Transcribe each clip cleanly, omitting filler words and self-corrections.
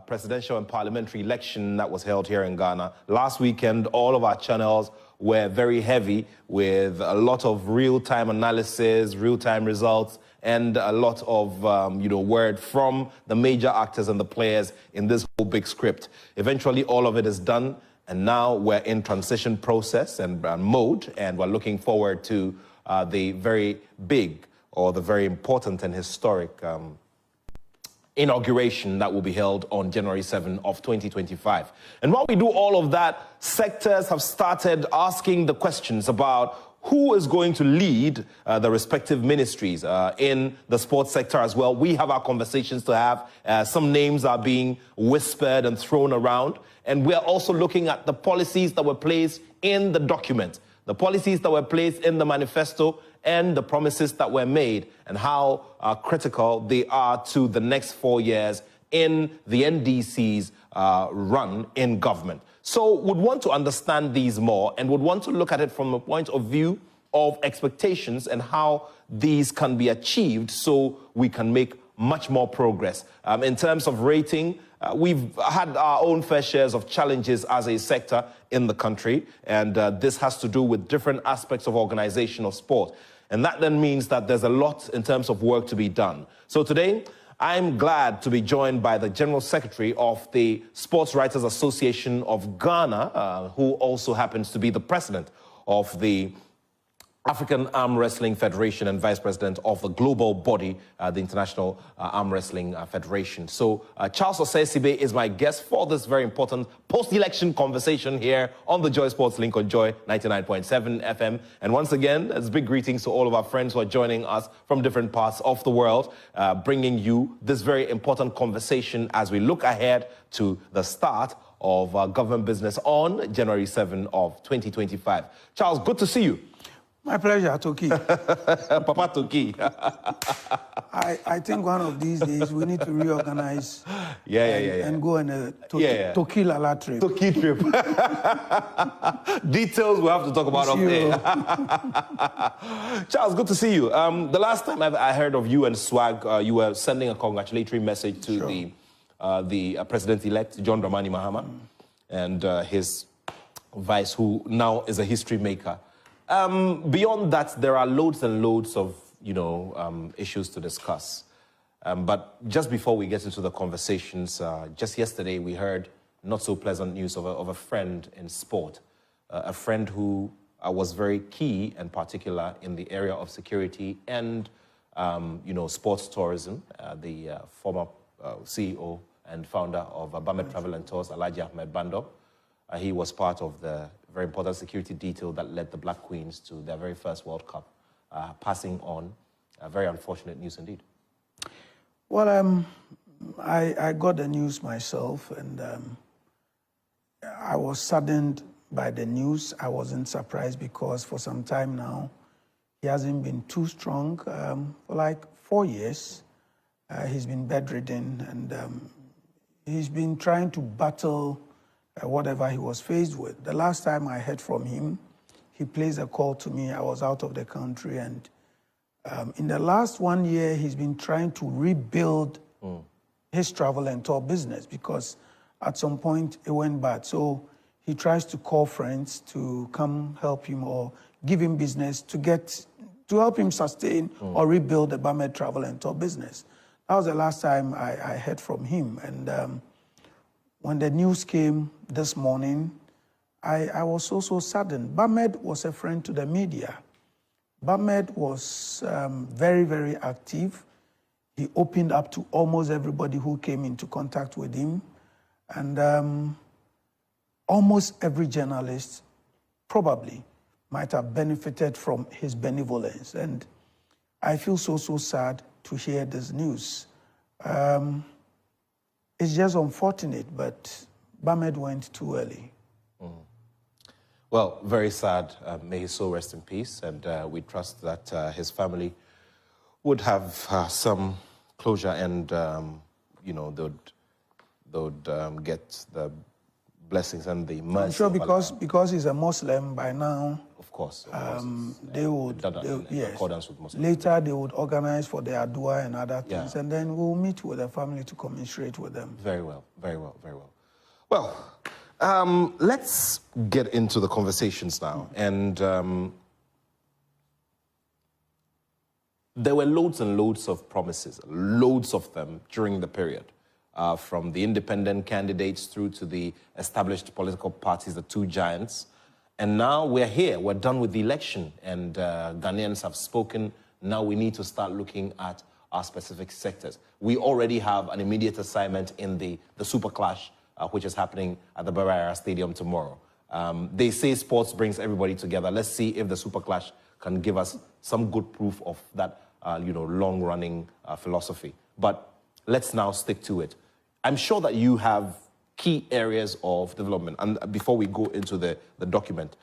presidential and parliamentary election that was held here in Ghana. Last weekend, all of our channels were very heavy with a lot of real-time analysis, real-time results, and a lot of, word from the major actors and the players in this whole big script. Eventually, all of it is done, and now we're in transition process and mode, and we're looking forward to the very big or the very important and historic inauguration that will be held on January 7 of 2025. And while we do all of that, sectors have started asking the questions about who is going to lead the respective ministries in the sports sector as well. We have our conversations to have. Some names are being whispered and thrown around. And we're also looking at the policies that were placed in the document, the policies that were placed in the manifesto, and the promises that were made, and how critical they are to the next 4 years in the NDC's run in government. So would want to understand these more and would want to look at it from a point of view of expectations and how these can be achieved so we can make much more progress. In terms of rating, we've had our own fair shares of challenges as a sector in the country, and this has to do with different aspects of organization of sport. And that then means that there's a lot in terms of work to be done. So today, I'm glad to be joined by the General Secretary of the Sports Writers Association of Ghana, who also happens to be the President of the African Arm Wrestling Federation and Vice President of the global body, the International Arm Wrestling Federation. So Charles Osei-Sibe is my guest for this very important post-election conversation here on the JoySports Link on Joy 99.7 FM. And once again, it's big greetings to all of our friends who are joining us from different parts of the world, bringing you this very important conversation as we look ahead to the start of government business on January 7 of 2025. Charles, good to see you. My pleasure, Toki. Papa Toki. I think one of these days we need to reorganize and go on a Toki Lala trip. Toki trip. Details we'll have to talk about up there. Charles, good to see you. The last time I heard of you and Swag, you were sending a congratulatory message to the president-elect, John Dramani Mahama, and his vice, who now is a history maker. Beyond that, there are loads and loads of, issues to discuss. But just before we get into the conversations, just yesterday we heard not so pleasant news of a friend in sport, a friend who was very key and particular in the area of security and, sports tourism, the former CEO and founder of Bamet Travel and Tours, Alhaji Ahmed Bando. He was part of the very important security detail that led the Black Queens to their very first World Cup, passing on. Very unfortunate news indeed. Well, I got the news myself, and I was saddened by the news. I wasn't surprised because for some time now, he hasn't been too strong. For like 4 years, he's been bedridden, and he's been trying to battle whatever he was faced with. The last time I heard from him, he placed a call to me. I was out of the country, and in the last 1 year, he's been trying to rebuild his travel and tour business because at some point it went bad. So he tries to call friends to come help him or give him business to help him sustain or rebuild the Bamet travel and tour business. That was the last time I heard from him, and when the news came this morning, I was so saddened. Bamet was a friend to the media. Bamet was very, very active. He opened up to almost everybody who came into contact with him. And almost every journalist probably might have benefited from his benevolence. And I feel so sad to hear this news. It's just unfortunate, but Bamet went too early. Well, very sad. May his soul rest in peace. And we trust that his family would have some closure and, they would get the blessings and the mercy. I'm sure because he's a Muslim by now. Of course. They would, in accordance with Muslim. Later they would organize for their dua and other things, Yeah. and then we'll meet with the family to commiserate with them. Very well, very well, very well. Well, let's get into the conversations now. And there were loads and loads of promises, loads of them during the period, from the independent candidates through to the established political parties, the two giants. And now we're here, we're done with the election, and Ghanaians have spoken. Now we need to start looking at our specific sectors. We already have an immediate assignment in the Super Clash, which is happening at the Baraya Stadium tomorrow. They say sports brings everybody together. Let's see if the Super Clash can give us some good proof of that, long-running philosophy. But let's now stick to it. I'm sure that you have key areas of development. And before we go into the document,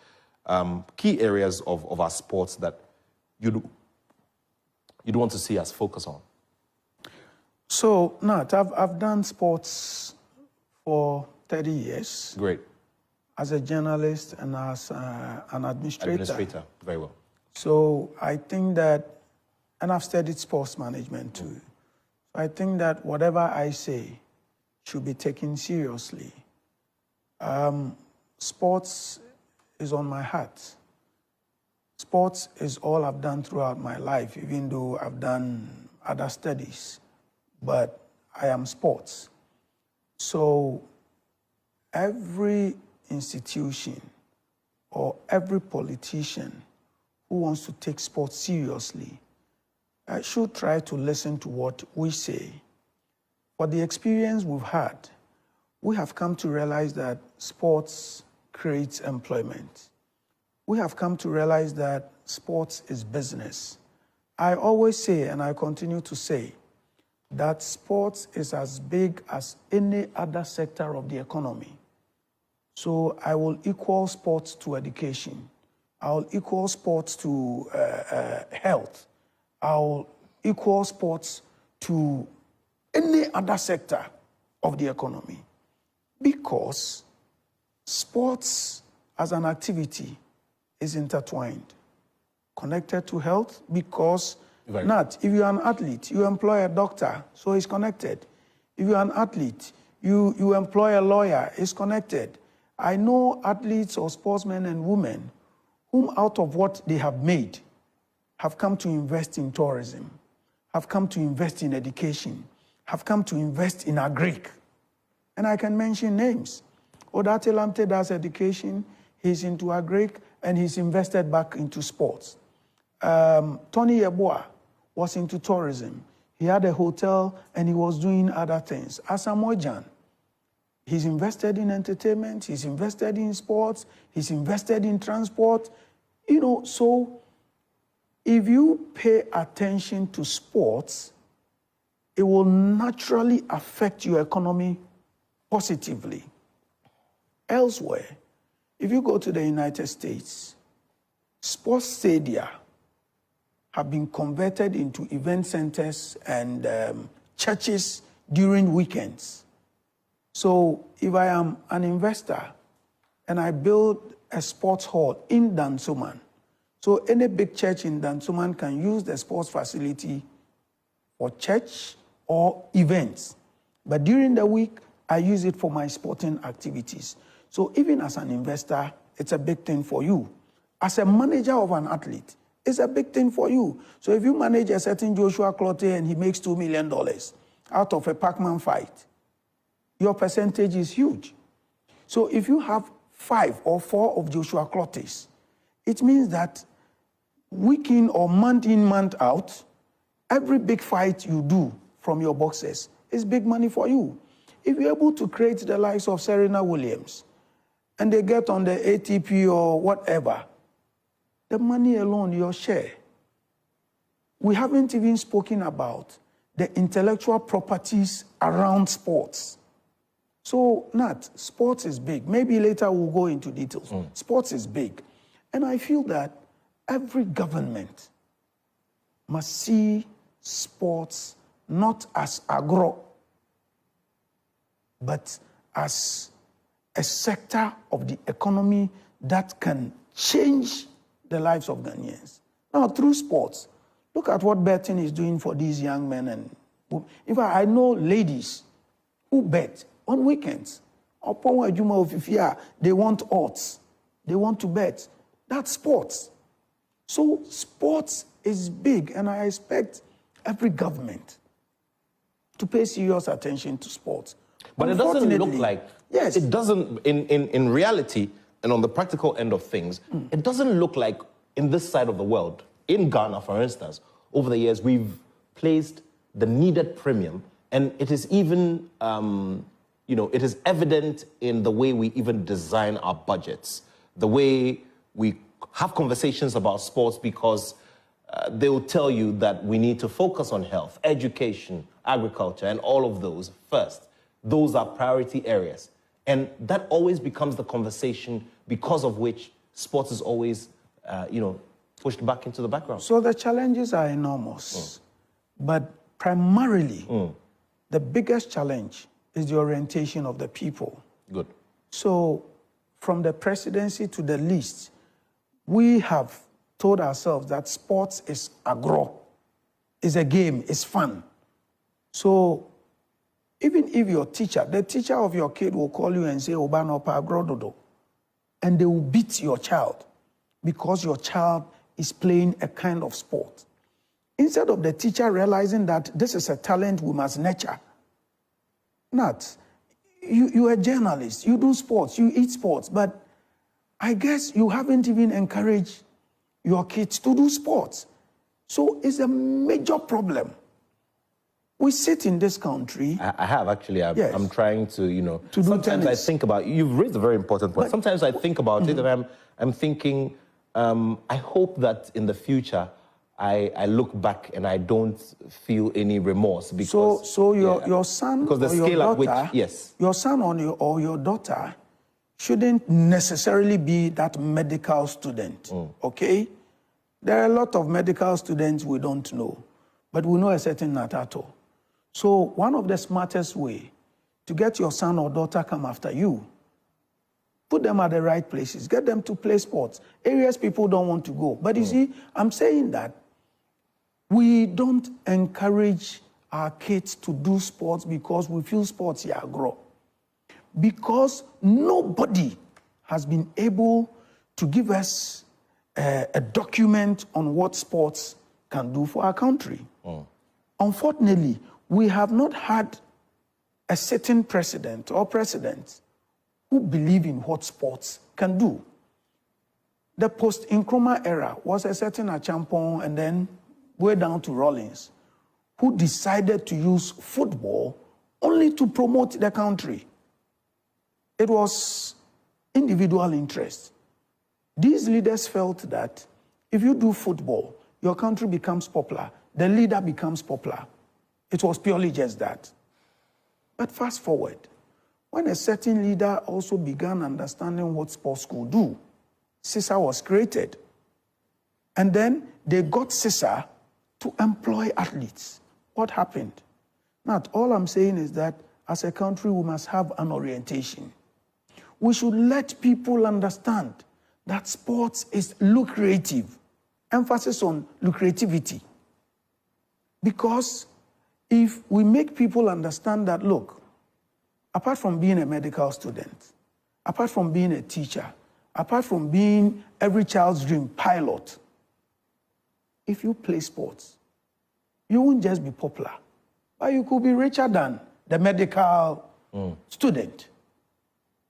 key areas of our sports that you'd want to see us focus on. So, Nat, I've done sports for 30 years. Great. As a journalist and as an administrator. Very well. So I think that, and I've studied sports management too. So I think that whatever I say should be taken seriously. Sports is on my heart. Sports is all I've done throughout my life, even though I've done other studies. But I am sports. So every institution or every politician who wants to take sports seriously should try to listen to what we say. For the experience we've had, we have come to realize that sports creates employment. We have come to realize that sports is business. I always say, and I continue to say, that sports is as big as any other sector of the economy. So I will equal sports to education. I will equal sports to health. I will equal sports to any other sector of the economy. Because sports as an activity is intertwined, connected to health, because Nat, if you're an athlete, you employ a doctor, so it's connected. If you're an athlete, you employ a lawyer, it's connected. I know athletes or sportsmen and women whom out of what they have made have come to invest in tourism, have come to invest in education, have come to invest in agric. And I can mention names. Odate Lamte does education, he's into agric, and he's invested back into sports. Tony Yeboah was into tourism. He had a hotel and he was doing other things. Asamoah, he's invested in entertainment, he's invested in sports, he's invested in transport. So if you pay attention to sports, it will naturally affect your economy positively. Elsewhere, if you go to the United States, sports stadia have been converted into event centers and churches during weekends. So if I am an investor and I build a sports hall in Dansoman, so any big church in Dansoman can use the sports facility for church or events. But during the week, I use it for my sporting activities. So even as an investor, it's a big thing for you. As a manager of an athlete, it's a big thing for you. So if you manage a certain Joshua Clottey and he makes $2 million out of a Pac-Man fight, your percentage is huge. So if you have 5 or 4 of Joshua Clotteys, it means that week in or month in, month out, every big fight you do from your boxers is big money for you. If you're able to create the likes of Serena Williams and they get on the ATP or whatever, the money alone, your share. We haven't even spoken about the intellectual properties around sports. So, Nat, sports is big. Maybe later we'll go into details. Sports is big. And I feel that every government must see sports not as agro, but as a sector of the economy that can change the lives of Ghanaians. Now, through sports, look at what betting is doing for these young men. And in fact, I know ladies who bet on weekends. They want odds. They want to bet. That's sports. So sports is big, and I expect every government to pay serious attention to sports. But it doesn't look like, yes, it doesn't, in reality, and on the practical end of things, it doesn't look like in this side of the world, in Ghana, for instance, over the years, we've placed the needed premium, and it is even, it is evident in the way we even design our budgets, the way we have conversations about sports, because they will tell you that we need to focus on health, education, agriculture, and all of those first. Those are priority areas. And that always becomes the conversation because of which sports is always, pushed back into the background. So the challenges are enormous. But primarily, the biggest challenge is the orientation of the people. Good. So from the presidency to the least, we have told ourselves that sports is agro, is a game, is fun. So even if your teacher, the teacher of your kid will call you and say, Obano pa agrododo, and they will beat your child because your child is playing a kind of sport. Instead of the teacher realizing that this is a talent we must nurture. Not, you're a journalist, you do sports, you eat sports, but I guess you haven't even encouraged your kids to do sports. So it's a major problem. We sit in this country. I have actually. Yes. I'm trying to, to sometimes do I think about, you've raised a very important point. Sometimes I think about it and I'm thinking, I hope that in the future, I look back and I don't feel any remorse because... So your son because the or your scale daughter, at which, yes. Your son or your daughter shouldn't necessarily be that medical student, okay? There are a lot of medical students we don't know, but we know a certain Attoh. So one of the smartest way to get your son or daughter come after you, put them at the right places, get them to play sports, areas people don't want to go. But you see, I'm saying that we don't encourage our kids to do sports because we feel sports here grow. Because nobody has been able to give us a document on what sports can do for our country. Unfortunately, we have not had a certain president or presidents who believe in what sports can do. The post-Nkrumah era was a certain Achampong and then way down to Rawlings, who decided to use football only to promote the country. It was individual interest. These leaders felt that if you do football, your country becomes popular, the leader becomes popular. It was purely just that. But fast forward, when a certain leader also began understanding what sports could do, CISA was created. And then they got CISA to employ athletes. What happened? Now, all I'm saying is that as a country, we must have an orientation. We should let people understand that sports is lucrative. Emphasis on lucrativity. Because if we make people understand that, look, apart from being a medical student, apart from being a teacher, apart from being every child's dream pilot, if you play sports, you won't just be popular, but you could be richer than the medical student.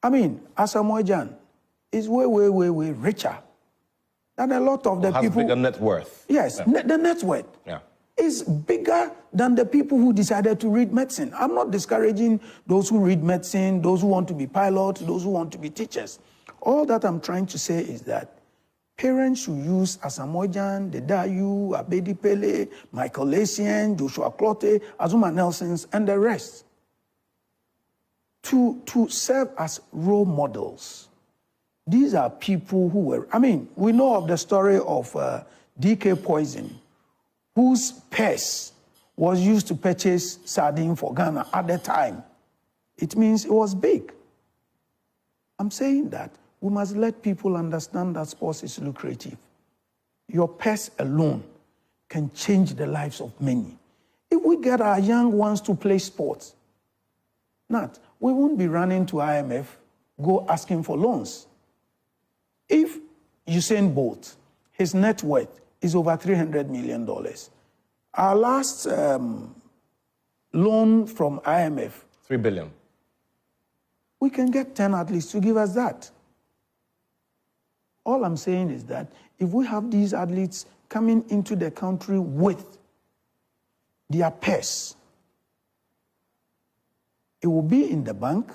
I mean, Asamoah Gyan is way, way, way, way richer than a lot of the people. Has bigger net worth. Yes, yeah. The net worth. Yeah. Is bigger than the people who decided to read medicine. I'm not discouraging those who read medicine, those who want to be pilots, those who want to be teachers. All that I'm trying to say is that parents should use Asamoah Gyan, Dedayu, Abedi Pele, Michael Essien, Joshua Clottey, Azuma Nelsons, and the rest to serve as role models. These are people who were, we know of the story of DK Poison, whose purse was used to purchase sardine for Ghana at the time. It means it was big. I'm saying that we must let people understand that sports is lucrative. Your purse alone can change the lives of many. If we get our young ones to play sports, we won't be running to IMF, go asking for loans. If Usain Bolt, his net worth is over $300 million. Our last loan from IMF, $3 billion. We can get 10 athletes to give us that. All I'm saying is that if we have these athletes coming into the country with their purse, it will be in the bank.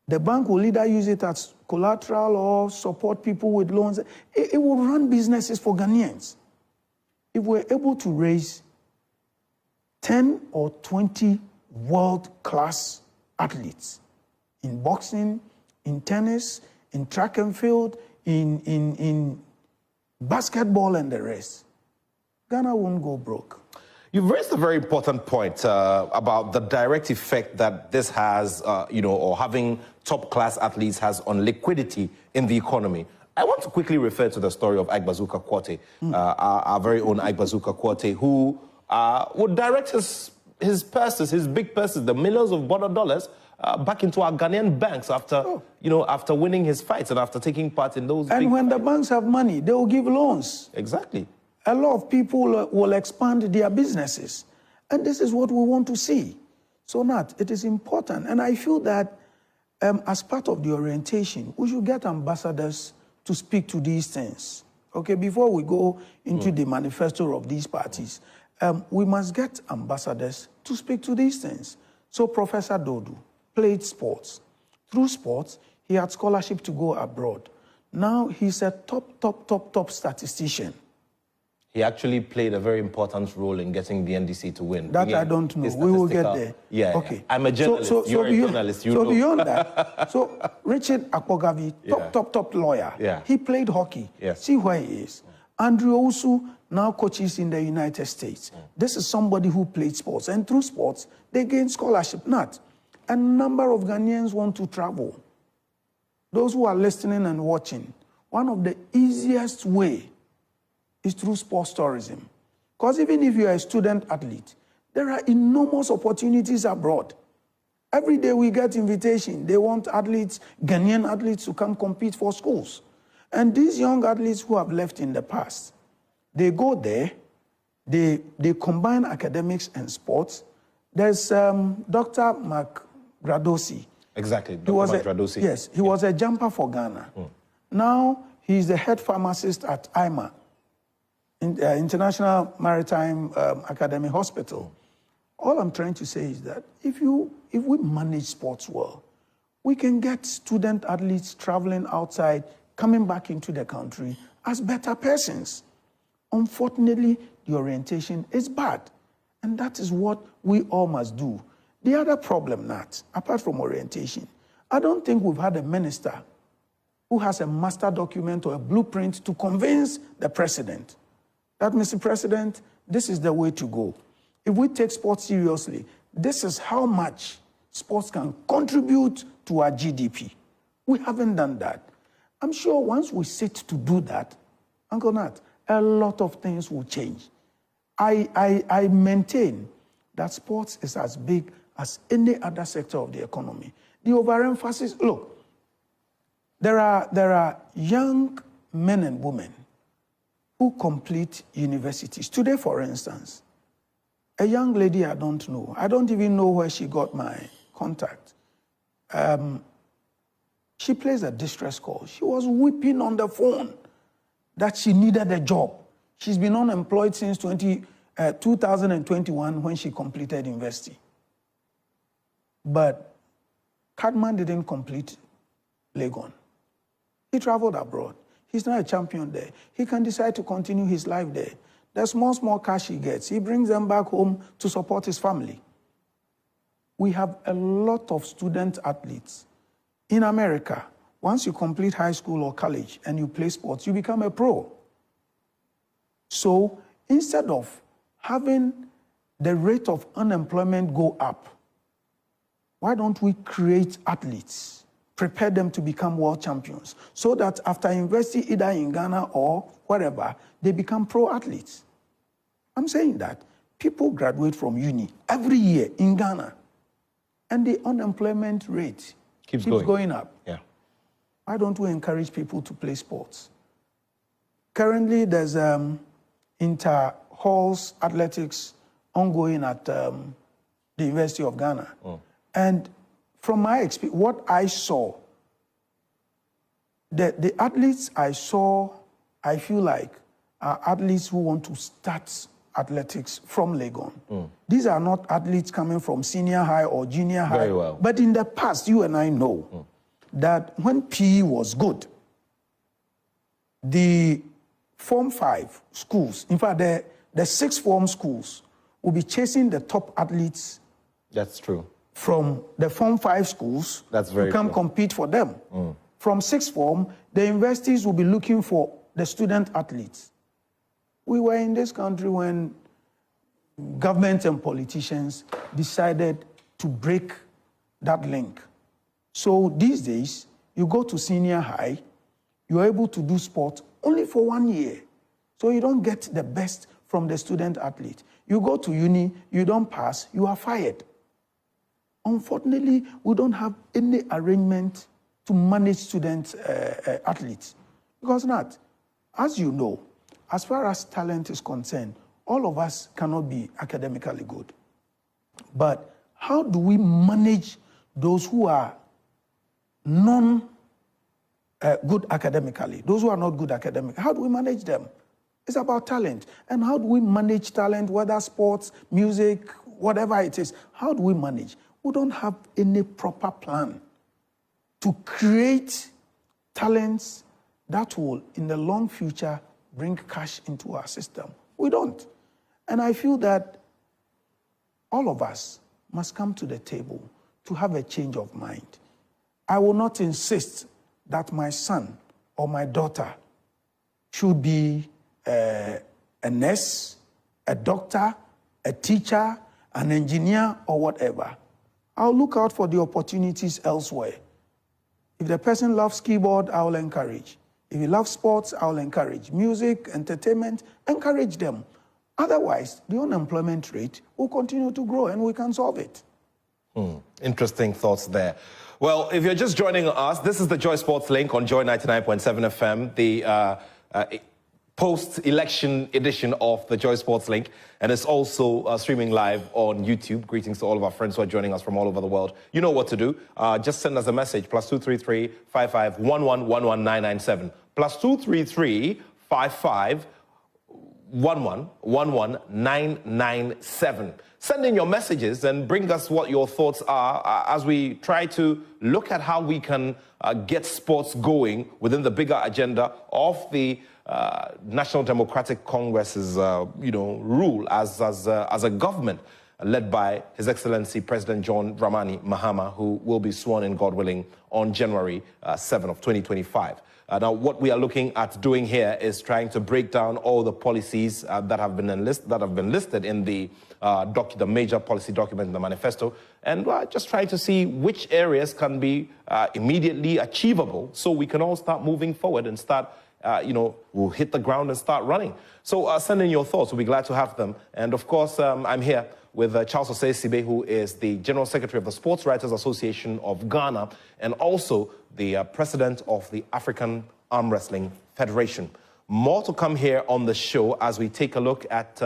The bank will either use it as collateral or support people with loans. It will run businesses for Ghanaians. If we're able to raise 10 or 20 world-class athletes in boxing, in tennis, in track and field, in basketball and the rest, Ghana won't go broke. You've raised a very important point about the direct effect that this has, or having top-class athletes has on liquidity in the economy. I want to quickly refer to the story of Agbazuka Quartey, our very own Agbazuka Quartey, who would direct his purses, his big purses, the millions of border dollars, back into our Ghanaian banks after, after winning his fights and after taking part in those. And when the banks have money, they will give loans. Exactly. A lot of people will expand their businesses. And this is what we want to see. So, Nat, it is important. And I feel that as part of the orientation, we should get ambassadors to speak to these things. Okay, before we go into the manifesto of these parties, we must get ambassadors to speak to these things. So Professor Dodu played sports. Through sports, he had scholarship to go abroad. Now he's a top statistician. He actually played a very important role in getting the NDC to win. That I don't know. We will get there. Yeah. Okay. I'm a journalist. You're a journalist. You know. Beyond that, so Richard Akpogavi, top lawyer. Yeah. He played hockey. Yes. See where he is. Andrew Owusu now coaches in the United States. This is somebody who played sports. And through sports, they gain scholarship. Not. A number of Ghanaians want to travel. Those who are listening and watching, one of the easiest way is through sports tourism. Because even if you're a student athlete, there are enormous opportunities abroad. Every day we get invitation. They want athletes, Ghanaian athletes, to come compete for schools. And these young athletes who have left in the past, they go there, they combine academics and sports. There's Dr. Mark Gradosi. Exactly, Dr. Mark Gradosi. Yes, he was a jumper for Ghana. Now he's the head pharmacist at IMA, International Maritime Academy Hospital. All I'm trying to say is that if we manage sports well, we can get student athletes traveling outside, coming back into the country as better persons. Unfortunately, the orientation is bad. And that is what we all must do. The other problem, Nat, apart from orientation, I don't think we've had a minister who has a master document or a blueprint to convince the president that, Mr. President, this is the way to go. If we take sports seriously, this is how much sports can contribute to our GDP. We haven't done that. I'm sure once we sit to do that, Uncle Nat, a lot of things will change. I maintain that sports is as big as any other sector of the economy. The overemphasis, look, there are young men and women who complete universities. Today, for instance, a young lady I don't know, I don't even know where she got my contact. She plays a distress call. She was weeping on the phone that she needed a job. She's been unemployed since 2021 when she completed university. But Cadman didn't complete Legon. He traveled abroad. He's not a champion there. He can decide to continue his life there. The small cash he gets, he brings them back home to support his family. We have a lot of student athletes. In America, once you complete high school or college and you play sports, you become a pro. So instead of having the rate of unemployment go up, why don't we create athletes prepare them to become world champions, so that after university, either in Ghana or wherever, they become pro athletes. I'm saying that people graduate from uni every year in Ghana, and the unemployment rate keeps going up. Yeah. Why don't we encourage people to play sports? Currently, there's inter-halls athletics ongoing at the University of Ghana. And from my experience, what I saw, the athletes I saw, I feel like are athletes who want to start athletics from Legon. These are not athletes coming from senior high or junior high. Very well. But in the past, you and I know that when PE was good, the Form 5 schools, in fact, the sixth form schools will be chasing the top athletes. That's true. From the Form 5 schools to come compete for them. From sixth form, the universities will be looking for the student athletes. We were in this country when government and politicians decided to break that link. So these days, you go to senior high, you're able to do sport only for 1 year. So you don't get the best from the student athlete. You go to uni, you don't pass, you are fired. Unfortunately, we don't have any arrangement to manage student athletes. Because not, as you know, as far as talent is concerned, all of us cannot be academically good. But how do we manage those who are good academically, those who are not good academically? How do we manage them? It's about talent. And how do we manage talent, whether sports, music, whatever it is? How do we manage? We don't have any proper plan to create talents that will, in the long future, bring cash into our system. We don't. And I feel that all of us must come to the table to have a change of mind. I will not insist that my son or my daughter should be a nurse, a doctor, a teacher, an engineer, or whatever. I'll look out for the opportunities elsewhere. If the person loves keyboard, I will encourage. If he loves sports, I will encourage. Music, entertainment, encourage them. Otherwise, the unemployment rate will continue to grow and we can solve it. Interesting thoughts there. Well, if you're just joining us, this is the JoySports Link on Joy 99.7 FM, the post-election edition of the JoySports Link, and it's also streaming live on YouTube. Greetings to all of our friends who are joining us from all over the world. You know what to do. Just send us a message, +233 55 11 11 997, +233 55 11 11 997. Send in your messages and bring us what your thoughts are as we try to look at how we can get sports going within the bigger agenda of the National Democratic Congress's rule as a government led by His Excellency President John Dramani Mahama, who will be sworn in, God willing, on January 7 of 2025. Now, what we are looking at doing here is trying to break down all the policies that have been listed in the major policy document in the manifesto, and just trying to see which areas can be immediately achievable, so we can all start moving forward and start, we'll hit the ground and start running. So send in your thoughts. We'll be glad to have them. And of course, I'm here with Charles Osei-Sibe, who is the General Secretary of the Sports Writers Association of Ghana, and also the President of the African Arm Wrestling Federation. More to come here on the show as we take a look at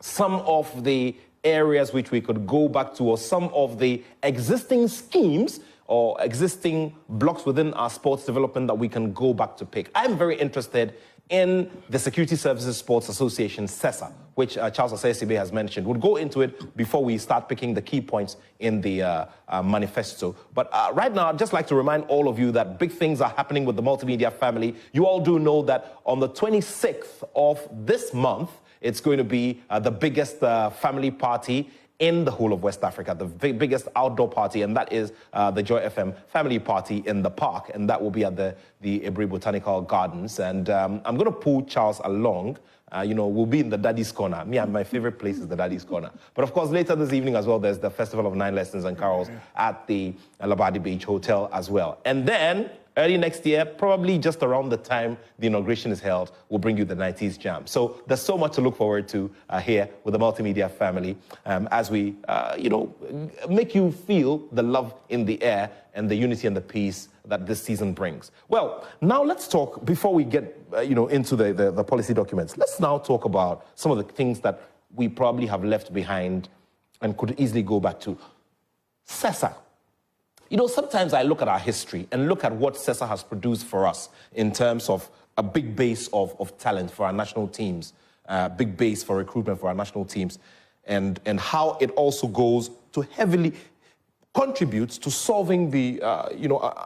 some of the areas which we could go back to, or some of the existing schemes or existing blocks within our sports development that we can go back to pick. I'm very interested in the Security Services Sports Association, SESA, which Charles Osei-Sibe has mentioned. We'll go into it before we start picking the key points in the manifesto. But right now, I'd just like to remind all of you that big things are happening with the multimedia family. You all do know that on the 26th of this month, it's going to be the biggest family party in the whole of West Africa, the biggest outdoor party, and that is the Joy FM family party in the park, and that will be at the Ebri Botanical Gardens. And I'm going to pull Charles along. We'll be in the Daddy's Corner. My favorite place is the Daddy's Corner. But of course, later this evening as well, there's the Festival of 9 Lessons and Carols at the Labadi Beach Hotel as well. And then early next year, probably just around the time the inauguration is held, we'll bring you the 90s Jam. So there's so much to look forward to here with the multimedia family as we, make you feel the love in the air and the unity and the peace that this season brings. Well, now let's talk, before we get, into the policy documents, let's now talk about some of the things that we probably have left behind and could easily go back to. CESA. Sometimes I look at our history and look at what CESA has produced for us in terms of a big base of talent for our national teams, big base for recruitment for our national teams, and how it also goes to heavily contributes to solving the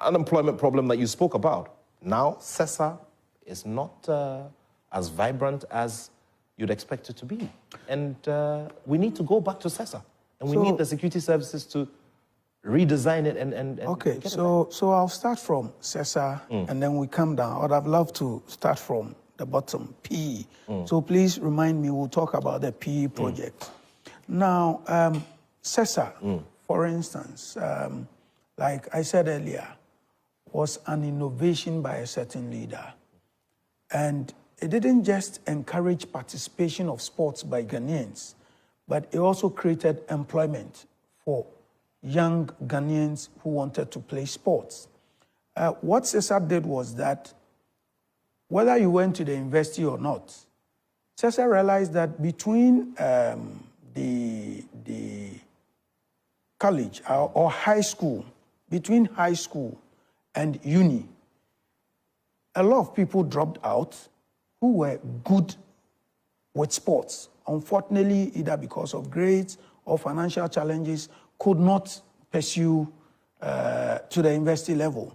unemployment problem that you spoke about. Now, CESA is not as vibrant as you'd expect it to be. And we need to go back to CESA. And we need the security services to redesign it and okay, so I'll start from CESA and then we come down. I'd have loved to start from the bottom, PE. So please remind me, we'll talk about the PE project. Now, CESA, for instance, like I said earlier, was an innovation by a certain leader. And it didn't just encourage participation of sports by Ghanaians, but it also created employment for young Ghanaians who wanted to play sports. What CESA did was that, whether you went to the university or not, CESA realized that between the college or high school, between high school and uni, a lot of people dropped out who were good with sports. Unfortunately, either because of grades or financial challenges, could not pursue to the university level.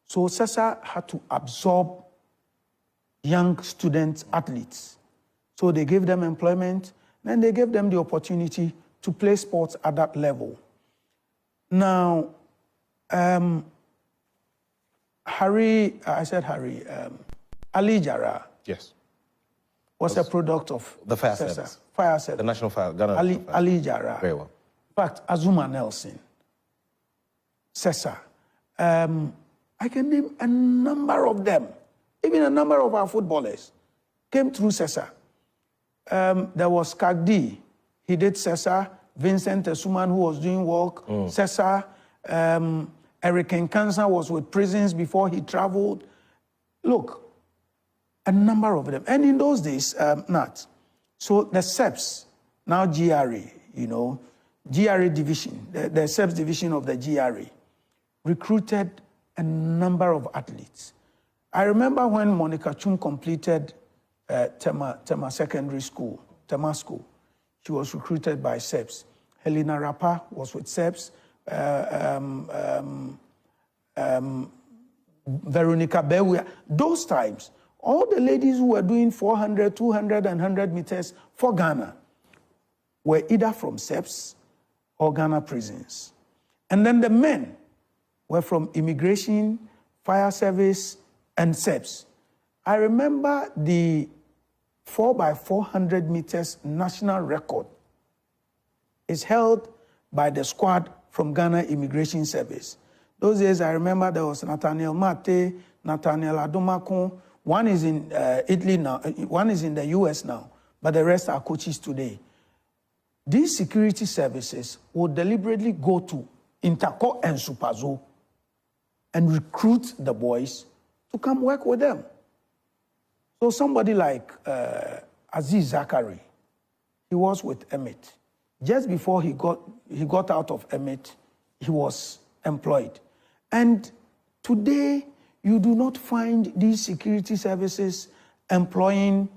So CESA had to absorb young student athletes. So they gave them employment, then they gave them the opportunity to play sports at that level. Now, Ali Jara, yes, was a product of the fire CESA. service. Fire service. The National Fire. Ali Jara. Very well. In fact, Azuma Nelson, CESA. I can name a number of them. Even a number of our footballers came through CESA. There was Kagdi. He did CESA. Vincent Esuman, who was doing work, CESA. Eric Nkansa was with prisons before he traveled. Look, a number of them. And in those days, Nat, so the SEPS, now GRA, GRA division, the SEPS division of the GRA, recruited a number of athletes. I remember when Monica Chum completed Tema Secondary School, Tema School, she was recruited by SEPS. Helena Rapa was with SEPS. Veronica Bewia. Those times, all the ladies who were doing 400, 200, and 100 meters for Ghana were either from SEPS or Ghana prisons. And then the men were from immigration, fire service, and SEPS. I remember the 4x400 meters national record is held by the squad from Ghana Immigration Service. Those days, I remember there was Nathaniel Mate, Nathaniel Adomako. One is in Italy now, one is in the US now, but the rest are coaches today. These security services will deliberately go to Interco and Supazo and recruit the boys to come work with them. So somebody like Aziz Zachary, he was with Emmett. Just before he got out of Emmett, he was employed. And today, you do not find these security services employing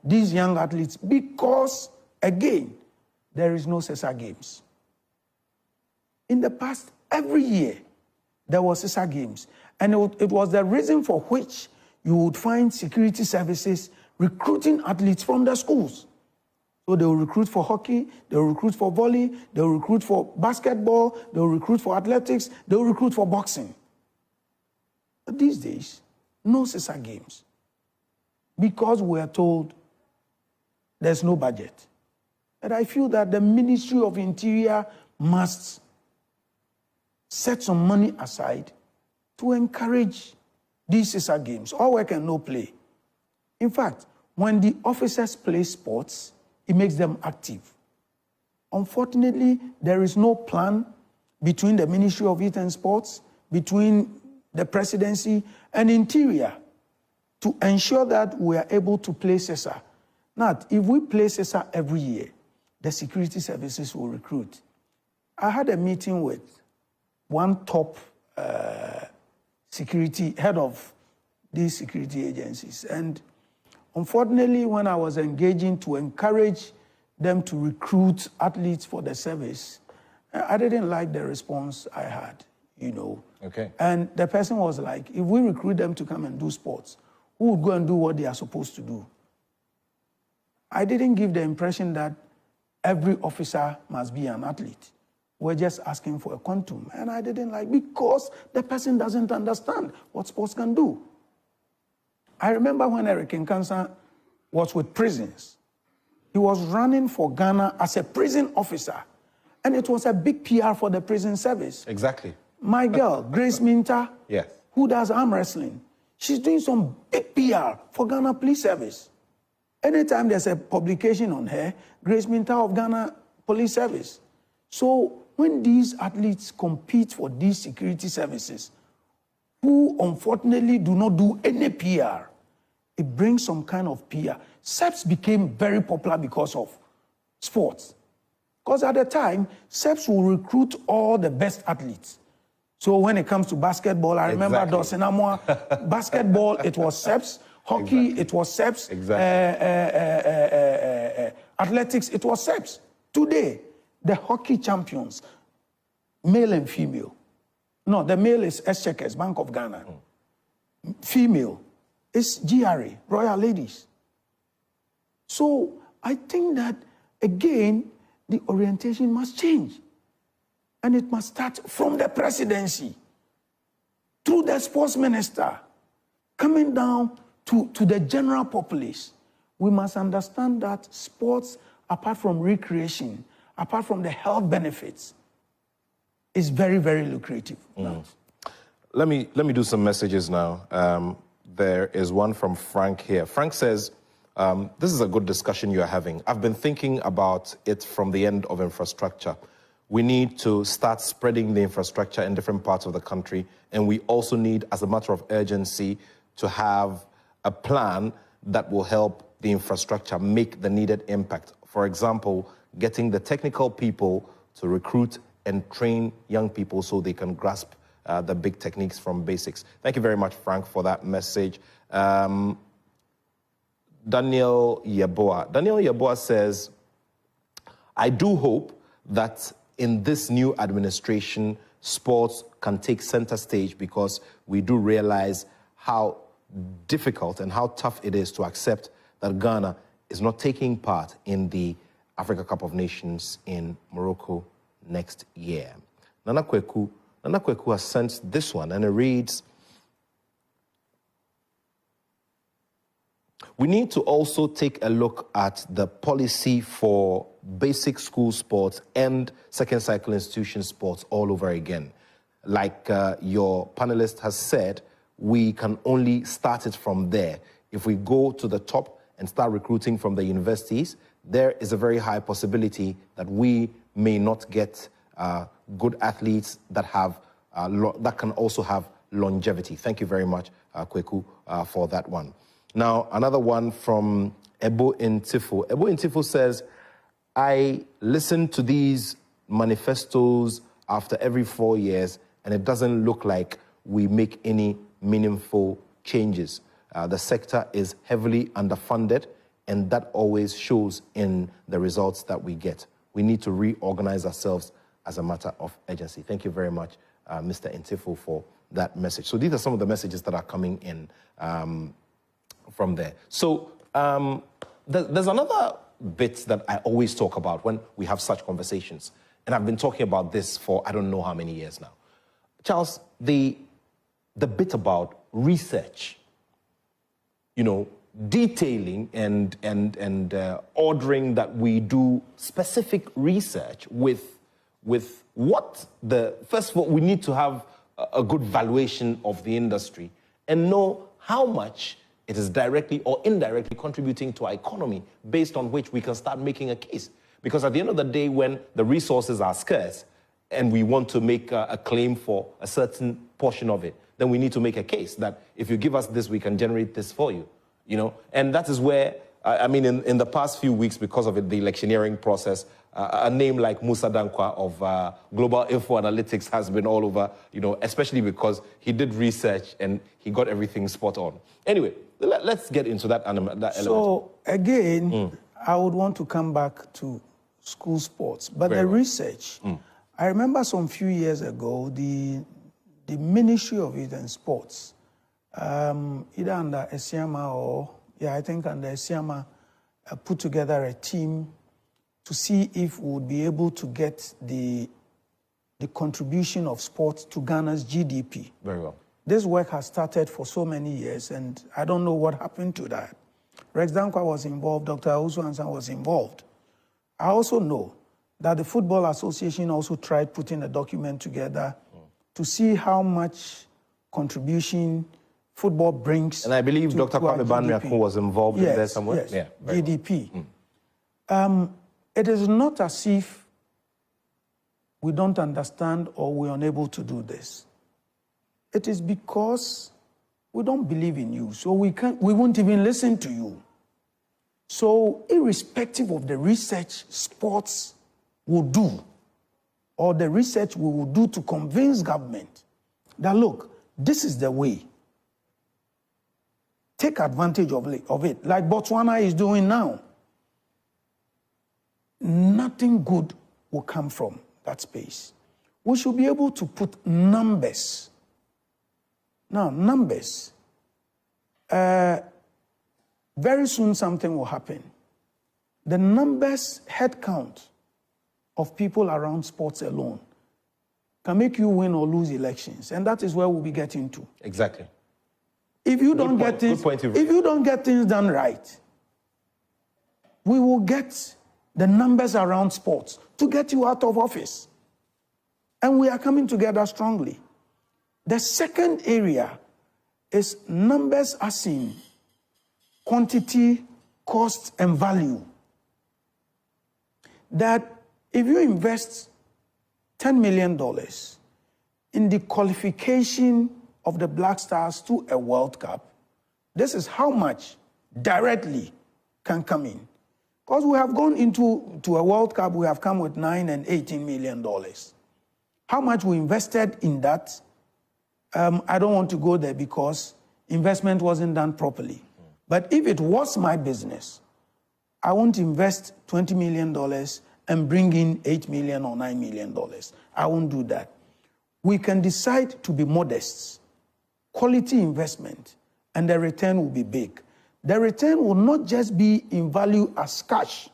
these young athletes because, again, there is no CESA Games. In the past, every year, there was CESA Games. And it was the reason for which you would find security services recruiting athletes from the schools. So they will recruit for hockey, they will recruit for volley, they will recruit for basketball, they will recruit for athletics, they will recruit for boxing. But these days, no CISA games. Because we are told there's no budget. And I feel that the Ministry of Interior must set some money aside to encourage these CISA games, all work and no play. In fact, when the officers play sports, it makes them active. Unfortunately, there is no plan between the Ministry of Youth and Sports, between the presidency and Interior to ensure that we are able to play CISA. Now, if we play CISA every year, the security services will recruit. I had a meeting with one top security, head of these security agencies. And unfortunately, when I was engaging to encourage them to recruit athletes for the service, I didn't like the response I had, you know. Okay. And the person was like, if we recruit them to come and do sports, who would go and do what they are supposed to do? I didn't give the impression that every officer must be an athlete. We're just asking for a quantum. And I didn't like, because the person doesn't understand what sports can do. I remember when Eric Nkansa was with prisons. He was running for Ghana as a prison officer. And it was a big PR for the prison service. Exactly. My girl, Grace Minta, Yes. who does arm wrestling, she's doing some big PR for Ghana Police Service. Anytime there's a publication on her, Grace Minta of Ghana Police Service. So when these athletes compete for these security services, who unfortunately do not do any PR, it brings some kind of PR. SEPs became very popular because of sports. Because at the time, SEPs will recruit all the best athletes. So when it comes to basketball, I remember Exactly. Dawson Amwa, basketball, it was SEPs. Hockey, Exactly. it was SEPs. Exactly. Athletics, it was SEPs. Today, the hockey champions, male and female. No, the male is Exchequers, Bank of Ghana. Female is GRA, Royal Ladies. So I think that, again, the orientation must change. And it must start from the presidency, through the sports minister, coming down to the general populace. We must understand that sports, apart from recreation, apart from the health benefits, is very, very lucrative. Let me do some messages now. There is one from Frank here. Frank says, this is a good discussion you are having. I've been thinking about it from the end of infrastructure. We need to start spreading the infrastructure in different parts of the country, and we also need, as a matter of urgency, to have a plan that will help the infrastructure make the needed impact. For example, getting the technical people to recruit and train young people so they can grasp the big techniques from basics. Thank you very much, Frank, for that message. Daniel Yeboah. Daniel Yeboah says, I do hope that in this new administration, sports can take center stage, because we do realize how difficult and how tough it is to accept that Ghana is not taking part in the Africa Cup of Nations in Morocco next year. Nana Kweku has sent this one, and it reads, we need to also take a look at the policy for basic school sports and second cycle institution sports all over again. Like your panelist has said, we can only start it from there. If we go to the top and start recruiting from the universities, there is a very high possibility that we may not get good athletes that have that can also have longevity. Thank you very much, Kweku, for that one. Now, another one from Ebo Intifo. Ebo Intifo says, I listen to these manifestos after every 4 years, and it doesn't look like we make any meaningful changes. The sector is heavily underfunded, and that always shows in the results that we get. We need to reorganize ourselves as a matter of urgency. Thank you very much, Mr. Intifo, for that message. So these are some of the messages that are coming in from there. So there's another bits that I always talk about when we have such conversations. And I've been talking about this for I don't know how many years now. Charles, the bit about research, you know, detailing and ordering that we do specific research with what first of all, we need to have a good valuation of the industry and know how much it is directly or indirectly contributing to our economy, based on which we can start making a case. Because at the end of the day, when the resources are scarce and we want to make a claim for a certain portion of it, then we need to make a case that if you give us this, we can generate this for you, you know? And that is where, I mean, in the past few weeks, because of the electioneering process, a name like Musa Dankwa of Global Info Analytics has been all over, you know, especially because he did research and he got everything spot on. Anyway, let's get into that element. So, again, I would want to come back to school sports. But the research, I remember some few years ago, the Ministry of Youth and Sports, either under Esiama or, I think under Esiama, put together a team to see if we would be able to get the contribution of sports to Ghana's GDP. Very well. This work has started for so many years, and I don't know what happened to that. Rex Dankwa was involved, Dr. Owusu Ansah was involved. I also know that the Football Association also tried putting a document together to see how much contribution football brings. And I believe Dr. Kwame Banriakun was involved in there somewhere. Yes, GDP. It is not as if we don't understand or we're unable to do this. It is because we don't believe in you, so we won't even listen to you. So irrespective of the research sports will do, or the research we will do to convince government that, look, this is the way. Take advantage of it, like Botswana is doing now. Nothing good will come from that space. We should be able to put numbers. Now, numbers. Very soon something will happen. The numbers, head count of people around sports alone can make you win or lose elections. And that is where we'll be getting to. Exactly. If you don't get things done right, we will get the numbers around sports to get you out of office. And we are coming together strongly. The second area is numbers as in quantity, cost, and value. That if you invest $10 million in the qualification of the Black Stars to a World Cup, this is how much directly can come in. Because we have gone into a World Cup, we have come with $9 and $18 million. How much we invested in that, I don't want to go there because investment wasn't done properly. But if it was my business, I won't invest $20 million and bring in $8 million or $9 million. I won't do that. We can decide to be modest, quality investment, and the return will be big. The return will not just be in value as cash,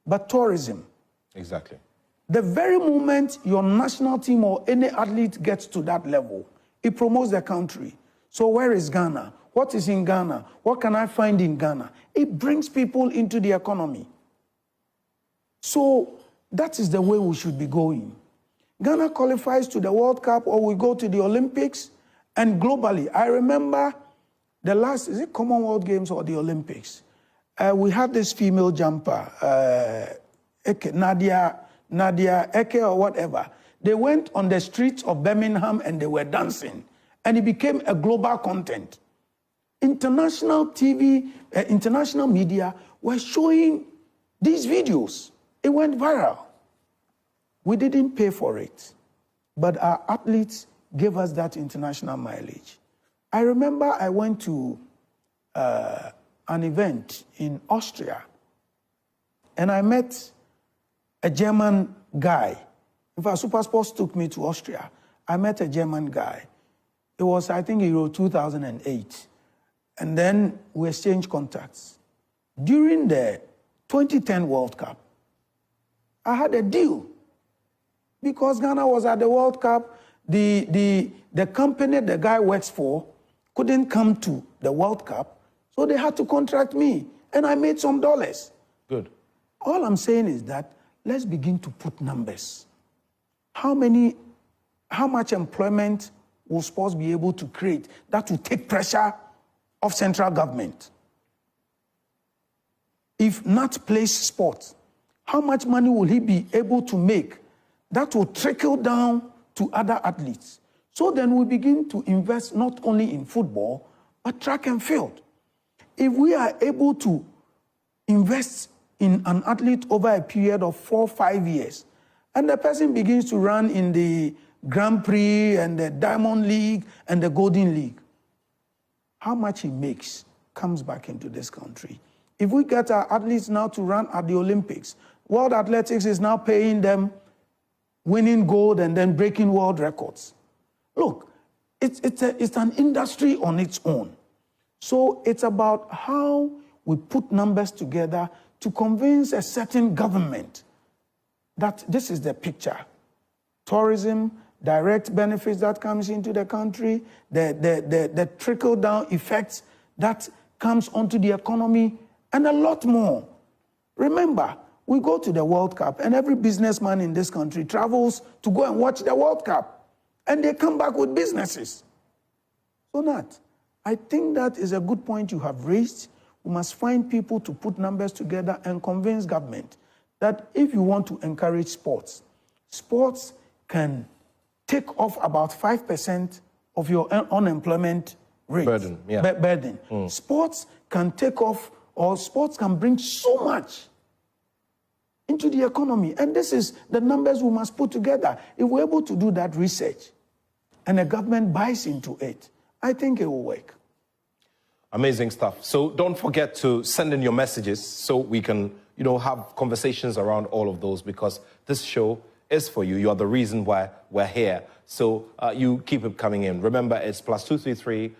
but tourism. Exactly. The very moment your national team or any athlete gets to that level, it promotes the country. So where is Ghana? What is in Ghana? What can I find in Ghana? It brings people into the economy. So that is the way we should be going. Ghana qualifies to the World Cup or we go to the Olympics, and globally, I remember the last, is it Commonwealth Games or the Olympics? We had this female jumper, Nadia Eke or whatever. They went on the streets of Birmingham and they were dancing, and it became a global content. International TV, international media were showing these videos. It went viral. We didn't pay for it, but our athletes gave us that international mileage. I remember I went to an event in Austria, and I met a German guy. In fact, Supersports took me to Austria. I met a German guy. It was, I think, Euro 2008. And then we exchanged contacts. During the 2010 World Cup, I had a deal. Because Ghana was at the World Cup, the company the guy works for couldn't come to the World Cup, so they had to contract me, and I made some dollars. Good. All I'm saying is that let's begin to put numbers. How much employment will sports be able to create that will take pressure off central government? If Nat plays sports, how much money will he be able to make that will trickle down to other athletes? So then we begin to invest not only in football, but track and field. If we are able to invest in an athlete over a period of 4 or 5 years, and the person begins to run in the Grand Prix and the Diamond League and the Golden League, how much he makes comes back into this country. If we get our athletes now to run at the Olympics, World Athletics is now paying them winning gold and then breaking world records. Look, it's an industry on its own. So it's about how we put numbers together to convince a certain government that this is the picture. Tourism, direct benefits that comes into the country, the trickle-down effects that comes onto the economy, and a lot more. Remember, we go to the World Cup, and every businessman in this country travels to go and watch the World Cup, and they come back with businesses. So Nat, I think that is a good point you have raised. We must find people to put numbers together and convince government that if you want to encourage sports, sports can take off about 5% of your unemployment rate. Burden, yeah. Burden. Sports can take off, or sports can bring so much into the economy. And this is the numbers we must put together. If we're able to do that research and the government buys into it, I think it will work. Amazing stuff. So don't forget to send in your messages so we can, have conversations around all of those, because this show is for you. You are the reason why we're here. So you keep it coming in. Remember, it's +233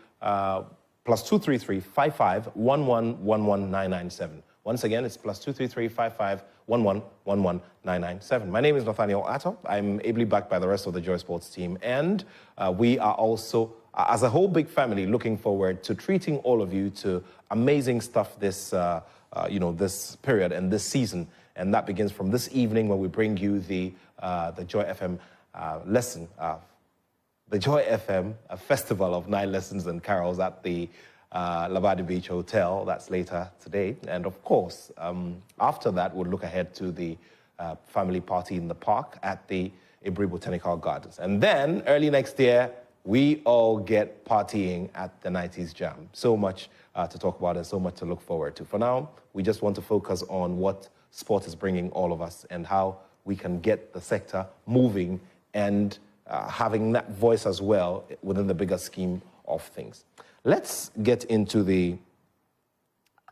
55 11 11 997. Once again, it's +233 55 11 11 997. My name is Nathaniel Attoh. I'm ably backed by the rest of the JoySports team, and we are also, as a whole big family, looking forward to treating all of you to amazing stuff this this period and this season. And that begins from this evening when we bring you the Joy FM lesson, the Joy FM Festival of 9 Lessons and Carols at the Labadi Beach Hotel. That's later today. And of course, after that, we'll look ahead to the family party in the park at the Ibri Botanical Gardens. And then early next year, we all get partying at the 90s Jam. So much to talk about and so much to look forward to. For now, we just want to focus on what sport is bringing all of us and how we can get the sector moving and having that voice as well within the bigger scheme of things. Let's get into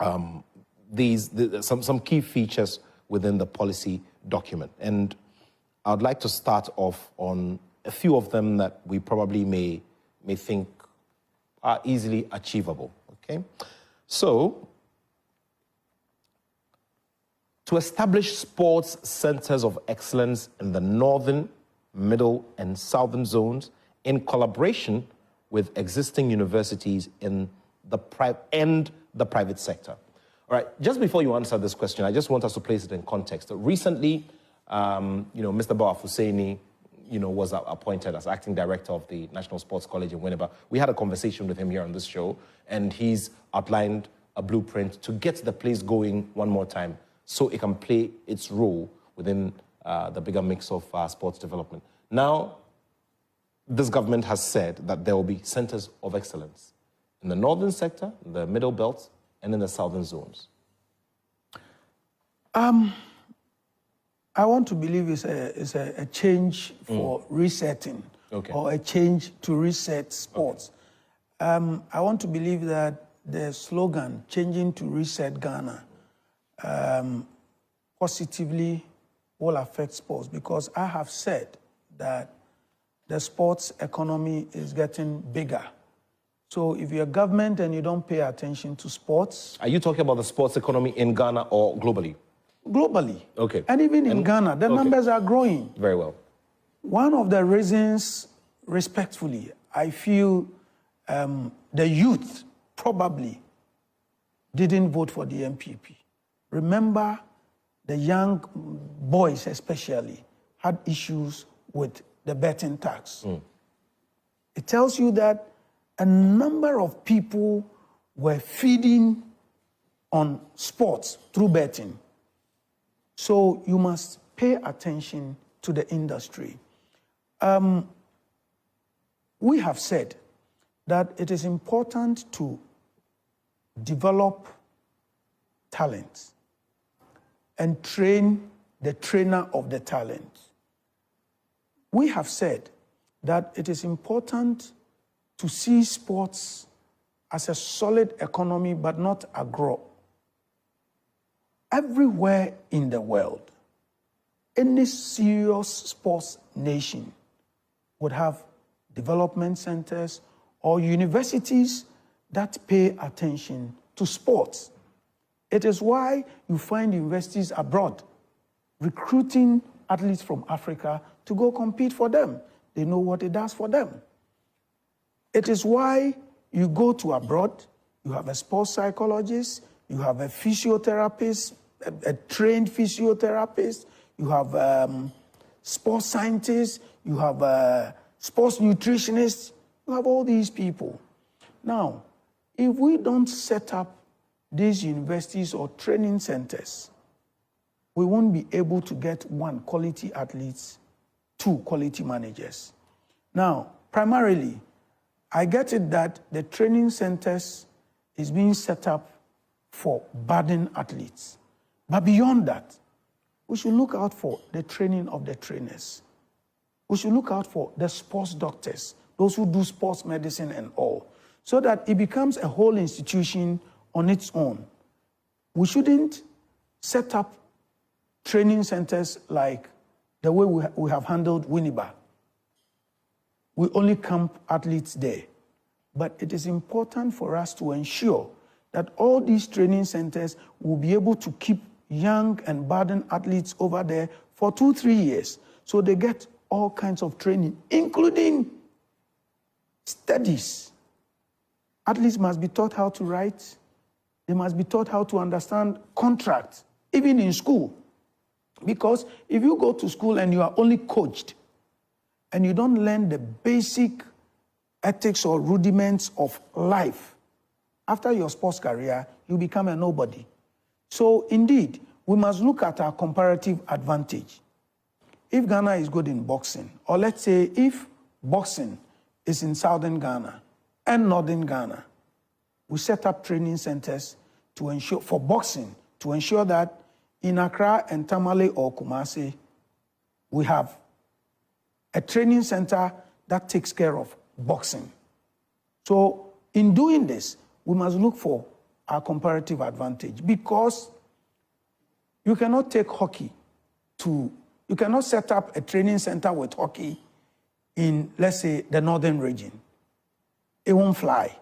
some key features within the policy document. And I'd like to start off on a few of them that we probably may think are easily achievable, okay? So, to establish sports centers of excellence in the northern, middle, and southern zones in collaboration with existing universities in the private sector. All right, just before you answer this question, I just want us to place it in context. Recently, Mr. Bawaf Hussaini, was appointed as acting director of the National Sports College in Winneba. We had a conversation with him here on this show, and he's outlined a blueprint to get the place going one more time so it can play its role within the bigger mix of sports development. Now, this government has said that there will be centers of excellence in the northern sector, the middle belt, and in the southern zones. I want to believe it's a change for resetting, or a change to reset sports. I want to believe that the slogan, changing to reset Ghana, positively will affect sports, because I have said that the sports economy is getting bigger. So if you're a government and you don't pay attention to sports... Are you talking about the sports economy in Ghana or globally? globally. Okay. And even in Ghana, the numbers are growing. Very well. One of the reasons, respectfully, I feel the youth probably didn't vote for the MPP. Remember, the young boys especially had issues with the betting tax. It tells you that a number of people were feeding on sports through betting. So you must pay attention to the industry. We have said that it is important to develop talent and train the trainer of the talent. We have said that it is important to see sports as a solid economy, but not agro. Everywhere in the world, any serious sports nation would have development centers or universities that pay attention to sports. It is why you find universities abroad recruiting athletes from Africa to go compete for them. They know what it does for them. It is why you go to abroad, you have a sports psychologist, you have a physiotherapist, a trained physiotherapist, you have sports scientists, you have sports nutritionists, you have all these people. Now, if we don't set up these universities or training centers, we won't be able to get 1, quality athletes, 2, quality managers. Now, primarily, I get it that the training centers is being set up for budding athletes. But beyond that, we should look out for the training of the trainers. We should look out for the sports doctors, those who do sports medicine and all, so that it becomes a whole institution on its own. We shouldn't set up training centers like the way we have handled Winneba. We only camp athletes there. But it is important for us to ensure that all these training centers will be able to keep young and budding athletes over there for 2-3 years. So they get all kinds of training, including studies. Athletes must be taught how to write. They must be taught how to understand contracts, even in school. Because if you go to school and you are only coached and you don't learn the basic ethics or rudiments of life, after your sports career, you become a nobody. So indeed, we must look at our comparative advantage. If Ghana is good in boxing, or let's say if boxing is in southern Ghana and northern Ghana, we set up training centers to ensure, for boxing, to ensure that in Accra and Tamale or Kumasi, we have a training center that takes care of boxing. So in doing this, we must look for our comparative advantage, because you cannot take hockey to, you cannot set up a training center with hockey in, let's say, the northern region. It won't fly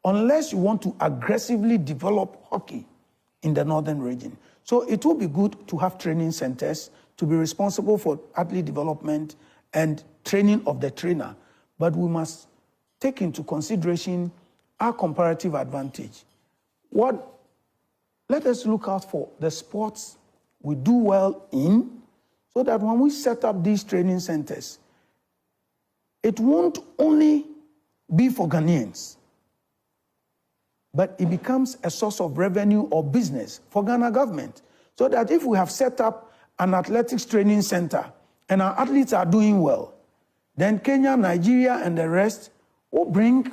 unless you want to aggressively develop hockey in the northern region. So it will be good to have training centers to be responsible for athlete development and training of the trainer. But we must take into consideration our comparative advantage. Let us look out for the sports we do well in, so that when we set up these training centers, it won't only be for Ghanaians, but it becomes a source of revenue or business for Ghana government. So that if we have set up an athletics training center and our athletes are doing well, then Kenya, Nigeria, and the rest will bring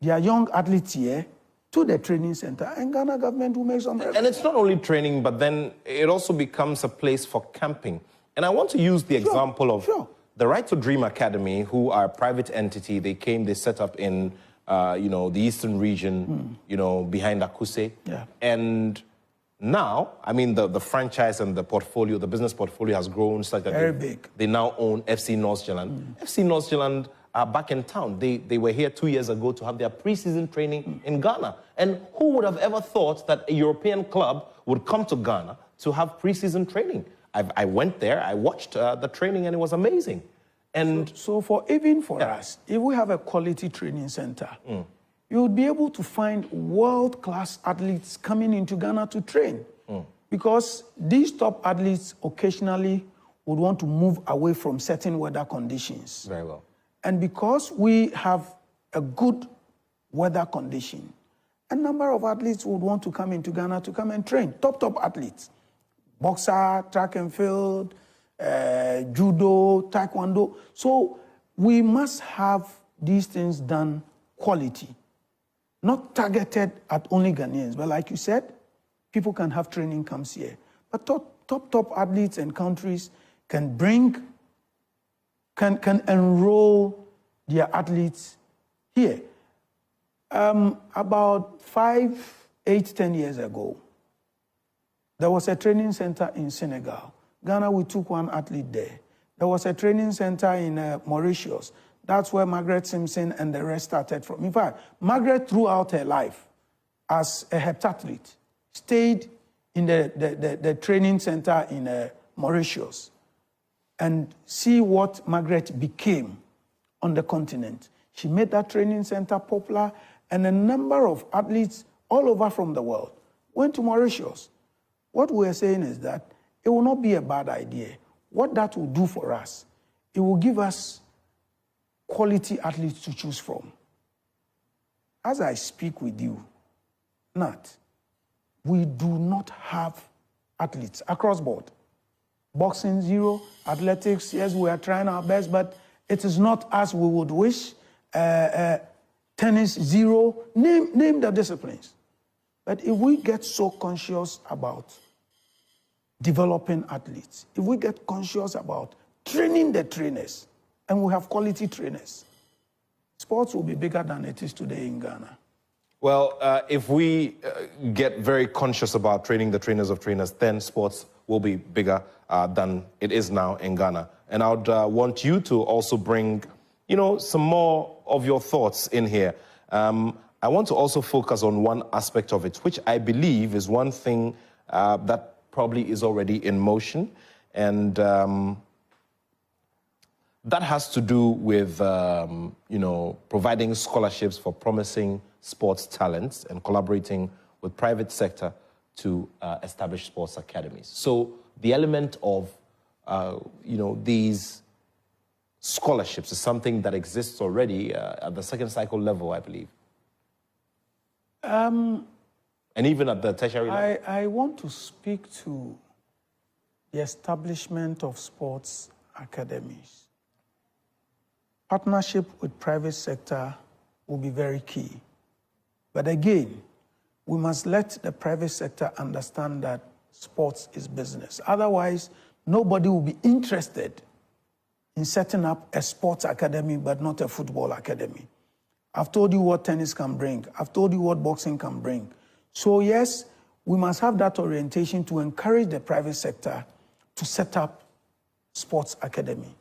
their young athletes here to the training center, and Ghana government will make some revenue. And it's not only training, but then it also becomes a place for camping. And I want to use the example of the Right to Dream Academy, who are a private entity. They set up in, the eastern region, behind Akuse. Yeah. And now, I mean, the franchise and the portfolio, the business portfolio has grown such that very big. They now own FC North Zealand. FC North Zealand are back in town. They were here 2 years ago to have their pre-season training in Ghana. And who would have ever thought that a European club would come to Ghana to have preseason training. I went there, I watched the training, and it was amazing. And so for us, if we have a quality training center, you would be able to find world-class athletes coming into Ghana to train. Because these top athletes occasionally would want to move away from certain weather conditions. Very well. And because we have a good weather condition, a number of athletes would want to come into Ghana to come and train. Top athletes. Boxer, track and field, judo, taekwondo. So we must have these things done quality, not targeted at only Ghanaians. But like you said, people can have training camps here. But top athletes and countries can enroll their athletes here. About 5, 8, 10 years ago, there was a training center in Senegal. Ghana, we took one athlete there. There was a training center in Mauritius. That's where Margaret Simpson and the rest started from. In fact, Margaret, throughout her life as a heptathlete, stayed in the training center in Mauritius, and see what Margaret became on the continent. She made that training center popular, and a number of athletes all over from the world went to Mauritius. What we're saying is that it will not be a bad idea. What that will do for us, it will give us quality athletes to choose from. As I speak with you, Nat, we do not have athletes across board. Boxing, zero. Athletics, yes, we are trying our best, but it is not as we would wish. Tennis, zero. Name the disciplines. But if we get so conscious about developing athletes, if we get conscious about training the trainers, and we have quality trainers, sports will be bigger than it is today in Ghana. Well, if we get very conscious about training the trainers of trainers, then sports will be bigger than it is now in Ghana. And I would want you to also bring, some more of your thoughts in here. I want to also focus on one aspect of it, which I believe is one thing that probably is already in motion. And that has to do with, providing scholarships for promising sports talents and collaborating with private sector to establish sports academies. So the element of, these scholarships is something that exists already at the second cycle level, I believe. And even at the tertiary level. I want to speak to the establishment of sports academies. Partnership with private sector will be very key. But again, we must let the private sector understand that sports is business. Otherwise, nobody will be interested in setting up a sports academy, but not a football academy. I've told you what tennis can bring. I've told you what boxing can bring. So yes, we must have that orientation to encourage the private sector to set up sports academy.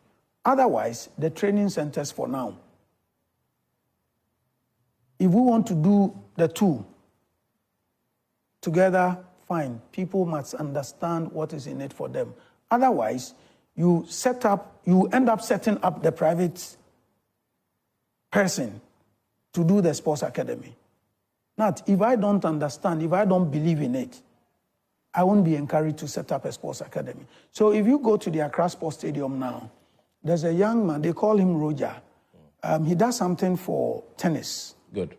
Otherwise, the training centers for now, if we want to do the two together, fine. People must understand what is in it for them. Otherwise, you end up setting up the private person to do the sports academy. Not, if I don't understand, if I don't believe in it, I won't be encouraged to set up a sports academy. So if you go to the Accra Sports Stadium now, there's a young man, they call him Roger. He does something for tennis. Good.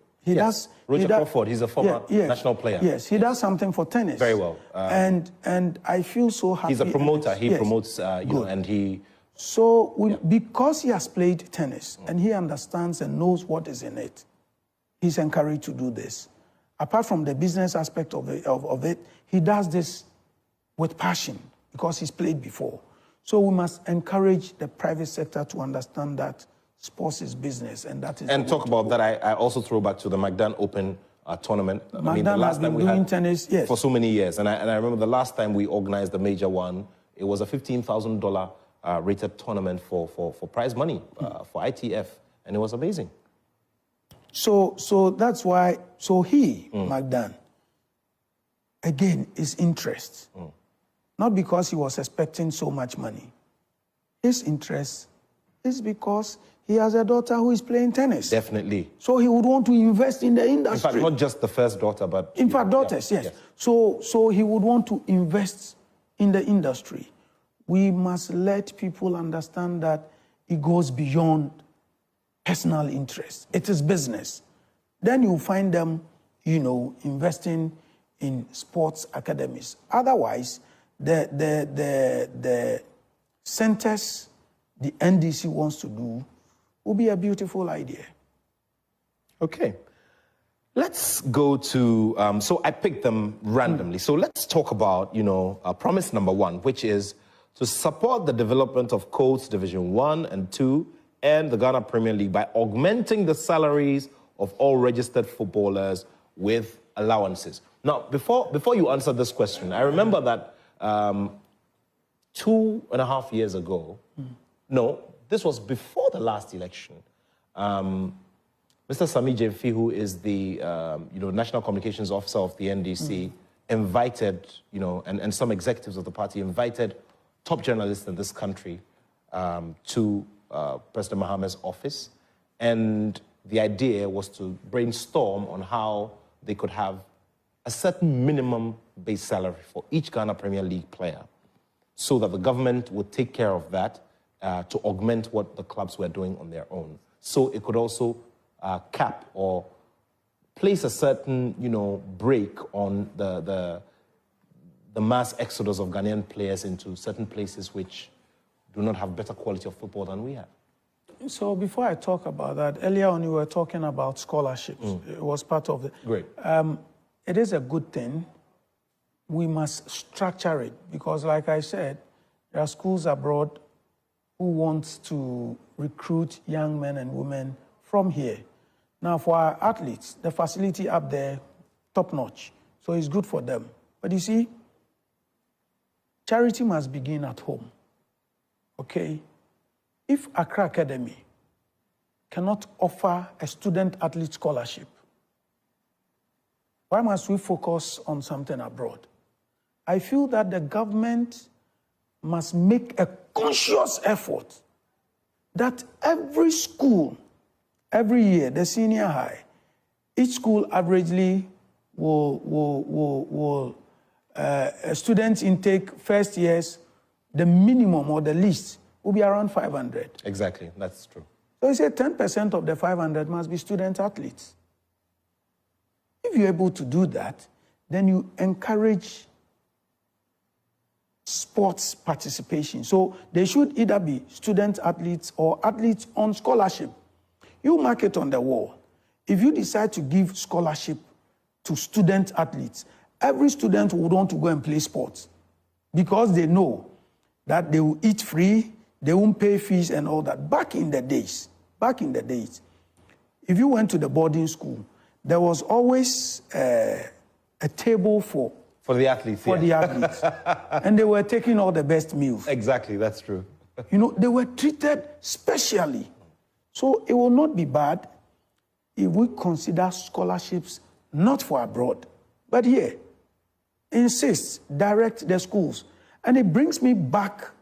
Roger Crawford, he's a former national player. Yes, he does something for tennis. Very well. And I feel so happy. He's a promoter. He promotes, and he... So because he has played tennis and he understands and knows what is in it, he's encouraged to do this. Apart from the business aspect of it, he does this with passion because he's played before. So we must encourage the private sector to understand that sports is business, and that is... And talk about that, I also throw back to the Magdan Open tournament. Magdan has been doing tennis, yes, for so many years. And I remember the last time we organized a major one, it was a $15,000 rated tournament for prize money for ITF, and it was amazing. So that's why, Magdan, again, is interest. not because he was expecting so much money. His interest is because he has a daughter who is playing tennis. Definitely. So he would want to invest in the industry. In fact, not just the first daughter, but... In fact, daughters, yes. So he would want to invest in the industry. We must let people understand that it goes beyond personal interest. It is business. Then you find them, investing in sports academies. Otherwise, the centers the NDC wants to do will be a beautiful idea. Okay. Let's go to, so I picked them randomly. So let's talk about, promise number 1, which is to support the development of Coast Division 1 and 2 and the Ghana Premier League by augmenting the salaries of all registered footballers with allowances. Now, before you answer this question, I remember that 2.5 years ago, no, this was before the last election, Mr. Sami Jemfi, who is the National Communications Officer of the NDC, invited, and some executives of the party invited top journalists in this country to President Mahama's office. And the idea was to brainstorm on how they could have a certain minimum base salary for each Ghana Premier League player so that the government would take care of that to augment what the clubs were doing on their own. So it could also cap or place a certain, break on the mass exodus of Ghanaian players into certain places which do not have better quality of football than we have. So before I talk about that, earlier on you were talking about scholarships. It was part of the... Great. It is a good thing. We must structure it because, like I said, there are schools abroad who want to recruit young men and women from here. Now, for our athletes, the facility up there, top-notch. So it's good for them. But you see, charity must begin at home, okay? If Accra Academy cannot offer a student-athlete scholarship, why must we focus on something abroad? I feel that the government must make a conscious effort that every school, every year, the senior high, each school averagely will student intake first years, the minimum or the least will be around 500. Exactly, that's true. So you say 10% of the 500 must be student athletes. If you're able to do that, then you encourage sports participation. So they should either be student athletes or athletes on scholarship. You mark it on the wall. If you decide to give scholarship to student athletes, every student would want to go and play sports because they know that they will eat free, they won't pay fees and all that. Back in the days, if you went to the boarding school, there was always a table for the athletes. The athletes. And they were taking all the best meals. Exactly, that's true. They were treated specially. So it will not be bad if we consider scholarships not for abroad, but here. Insist, direct the schools. And it brings me back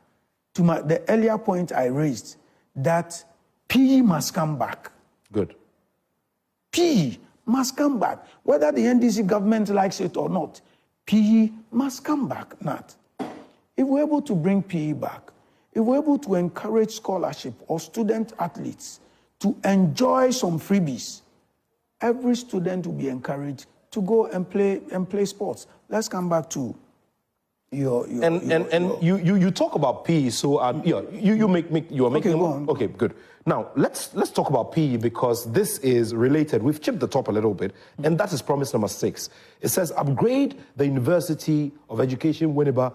to the earlier point I raised, that PE must come back. Good. PE must come back. Whether the NDC government likes it or not, PE must come back, Nat. If we're able to bring PE back, if we're able to encourage scholarship or student athletes to enjoy some freebies, every student will be encouraged to go and play sports. Let's come back to you talk about PE, so you are making. Okay, go on. Okay, good. Now let's talk about PE because this is related. We've chipped the top a little bit, and that is promise number 6. It says upgrade the University of Education Winneba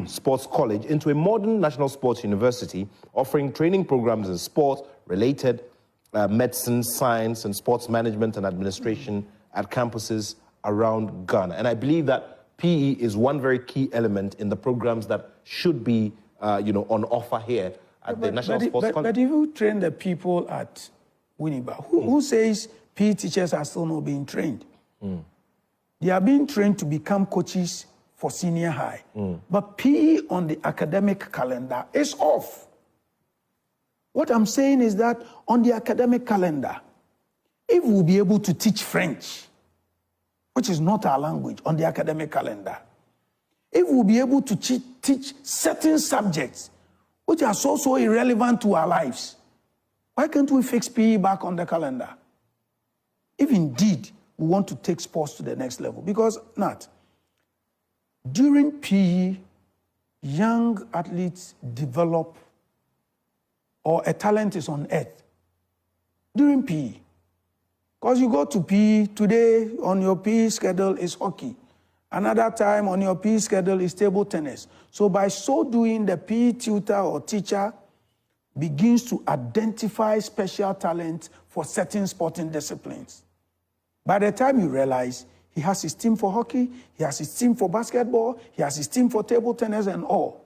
Sports College into a modern national sports university, offering training programs in sport related medicine, science, and sports management and administration at campuses around Ghana. And I believe that PE is one very key element in the programs that should be, on offer here at the National Sports College. But if you train the people at Winneba, who says PE teachers are still not being trained? They are being trained to become coaches for senior high. But PE on the academic calendar is off. What I'm saying is that on the academic calendar, if we'll be able to teach French, which is not our language, on the academic calendar, if we'll be able to teach certain subjects which are so irrelevant to our lives, why can't we fix PE back on the calendar? If indeed we want to take sports to the next level. Because, Nat, during PE, young athletes develop, or a talent is unearthed during PE. Because you go to PE, today on your PE schedule is hockey. Another time on your PE schedule is table tennis. So by so doing, the PE tutor or teacher begins to identify special talent for certain sporting disciplines. By the time you realize, he has his team for hockey, he has his team for basketball, he has his team for table tennis and all.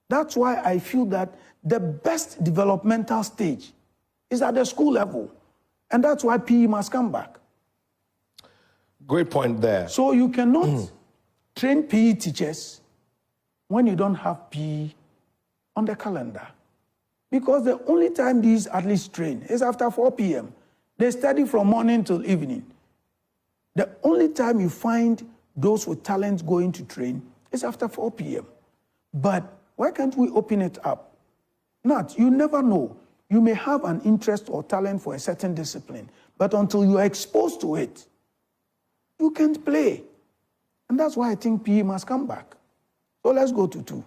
That's why I feel that the best developmental stage is at the school level. And that's why PE must come back. Great point there. So you cannot train PE teachers when you don't have PE on the calendar. Because the only time these athletes train is after 4 p.m. They study from morning till evening. The only time you find those with talent going to train is after 4 p.m. But why can't we open it up? Nat, you never know. You may have an interest or talent for a certain discipline, but until you are exposed to it, you can't play. And that's why I think PE must come back. So let's go to 2.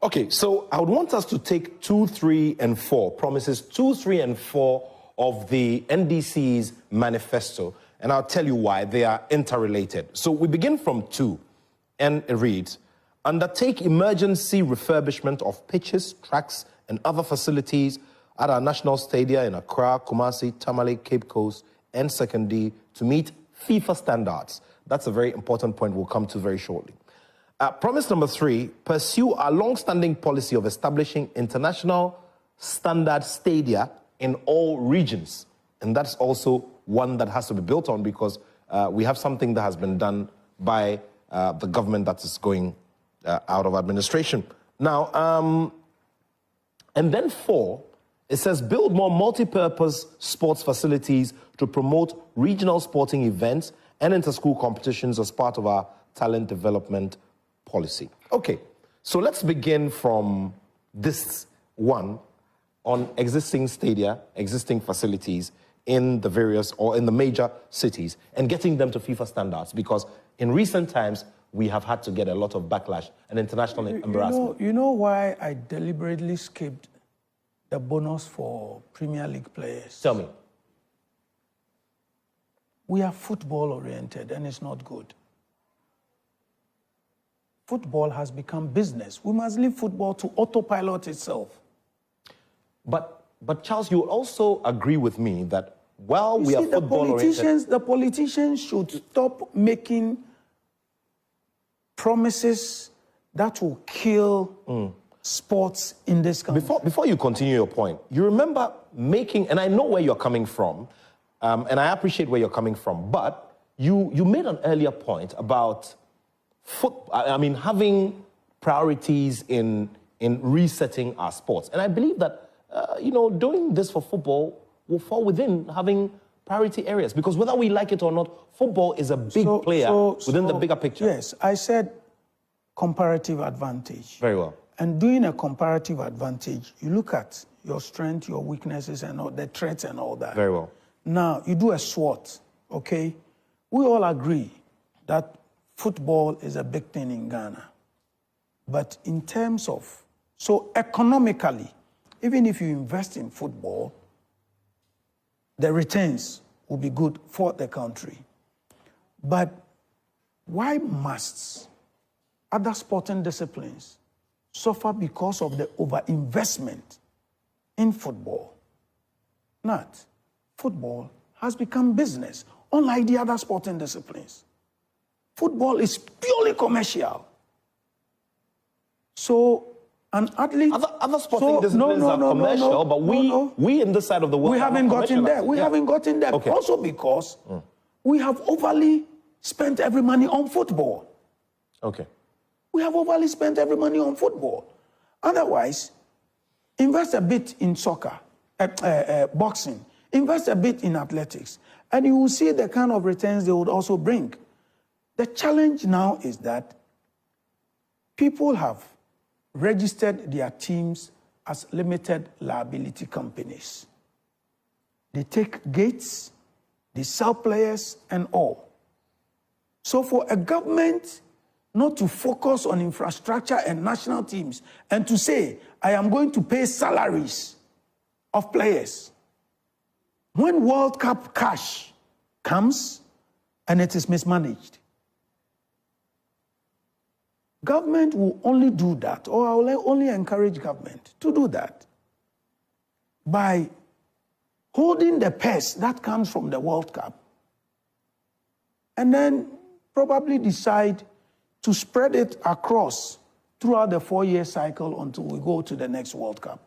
Okay, so I would want us to take 2, 3, and 4, promises 2, 3, and 4 of the NDC's manifesto, and I'll tell you why they are interrelated. So we begin from 2, and it reads, undertake emergency refurbishment of pitches, tracks, and other facilities at our national stadia in Accra, Kumasi, Tamale, Cape Coast, and Secondary to meet FIFA standards. That's a very important point we'll come to very shortly. Promise number 3, pursue our long-standing policy of establishing international standard stadia in all regions. And that's also one that has to be built on because we have something that has been done by the government that is going out of administration. Now, and then 4, it says build more multi-purpose sports facilities to promote regional sporting events and inter-school competitions as part of our talent development policy. Okay, so let's begin from this one on existing stadia, existing facilities in the various or in the major cities and getting them to FIFA standards because in recent times we have had to get a lot of backlash and international embarrassment. You know why I deliberately skipped the bonus for Premier League players? Tell me. We are football oriented and it's not good. Football has become business. We must leave football to autopilot itself. But Charles, you also agree with me that while we are football oriented, the politicians should stop making promises that will kill sports in this country. Before you continue your point, you remember making, and I know where you're coming from, and I appreciate where you're coming from, but you made an earlier point about having priorities in resetting our sports. And I believe that, doing this for football will fall within having priority areas. Because whether we like it or not, football is a big player within the bigger picture. Yes, I said comparative advantage. Very well. And doing a comparative advantage, you look at your strength, your weaknesses, and all the threats and all that. Very well. Now, you do a SWOT, okay? We all agree that football is a big thing in Ghana. But in terms of, so economically, even if you invest in football, the returns will be good for the country. But why must other sporting disciplines suffer because of the overinvestment in football? Not. Football has become business, unlike the other sporting disciplines. Football is purely commercial. So an athlete... Other sporting disciplines are commercial, but we in this side of the world... We haven't gotten there. We haven't gotten there. Okay. Also because we have overly spent every money on football. Okay. We have overly spent every money on football. Otherwise, invest a bit in soccer, boxing, invest a bit in athletics, and you will see the kind of returns they would also bring. The challenge now is that people have registered their teams as limited liability companies. They take gates, they sell players and all. So for a government not to focus on infrastructure and national teams and to say, I am going to pay salaries of players, when World Cup cash comes and it is mismanaged, government will only do that, or I will only encourage government to do that by holding the purse that comes from the World Cup and then probably decide to spread it across throughout the 4-year cycle until we go to the next World Cup.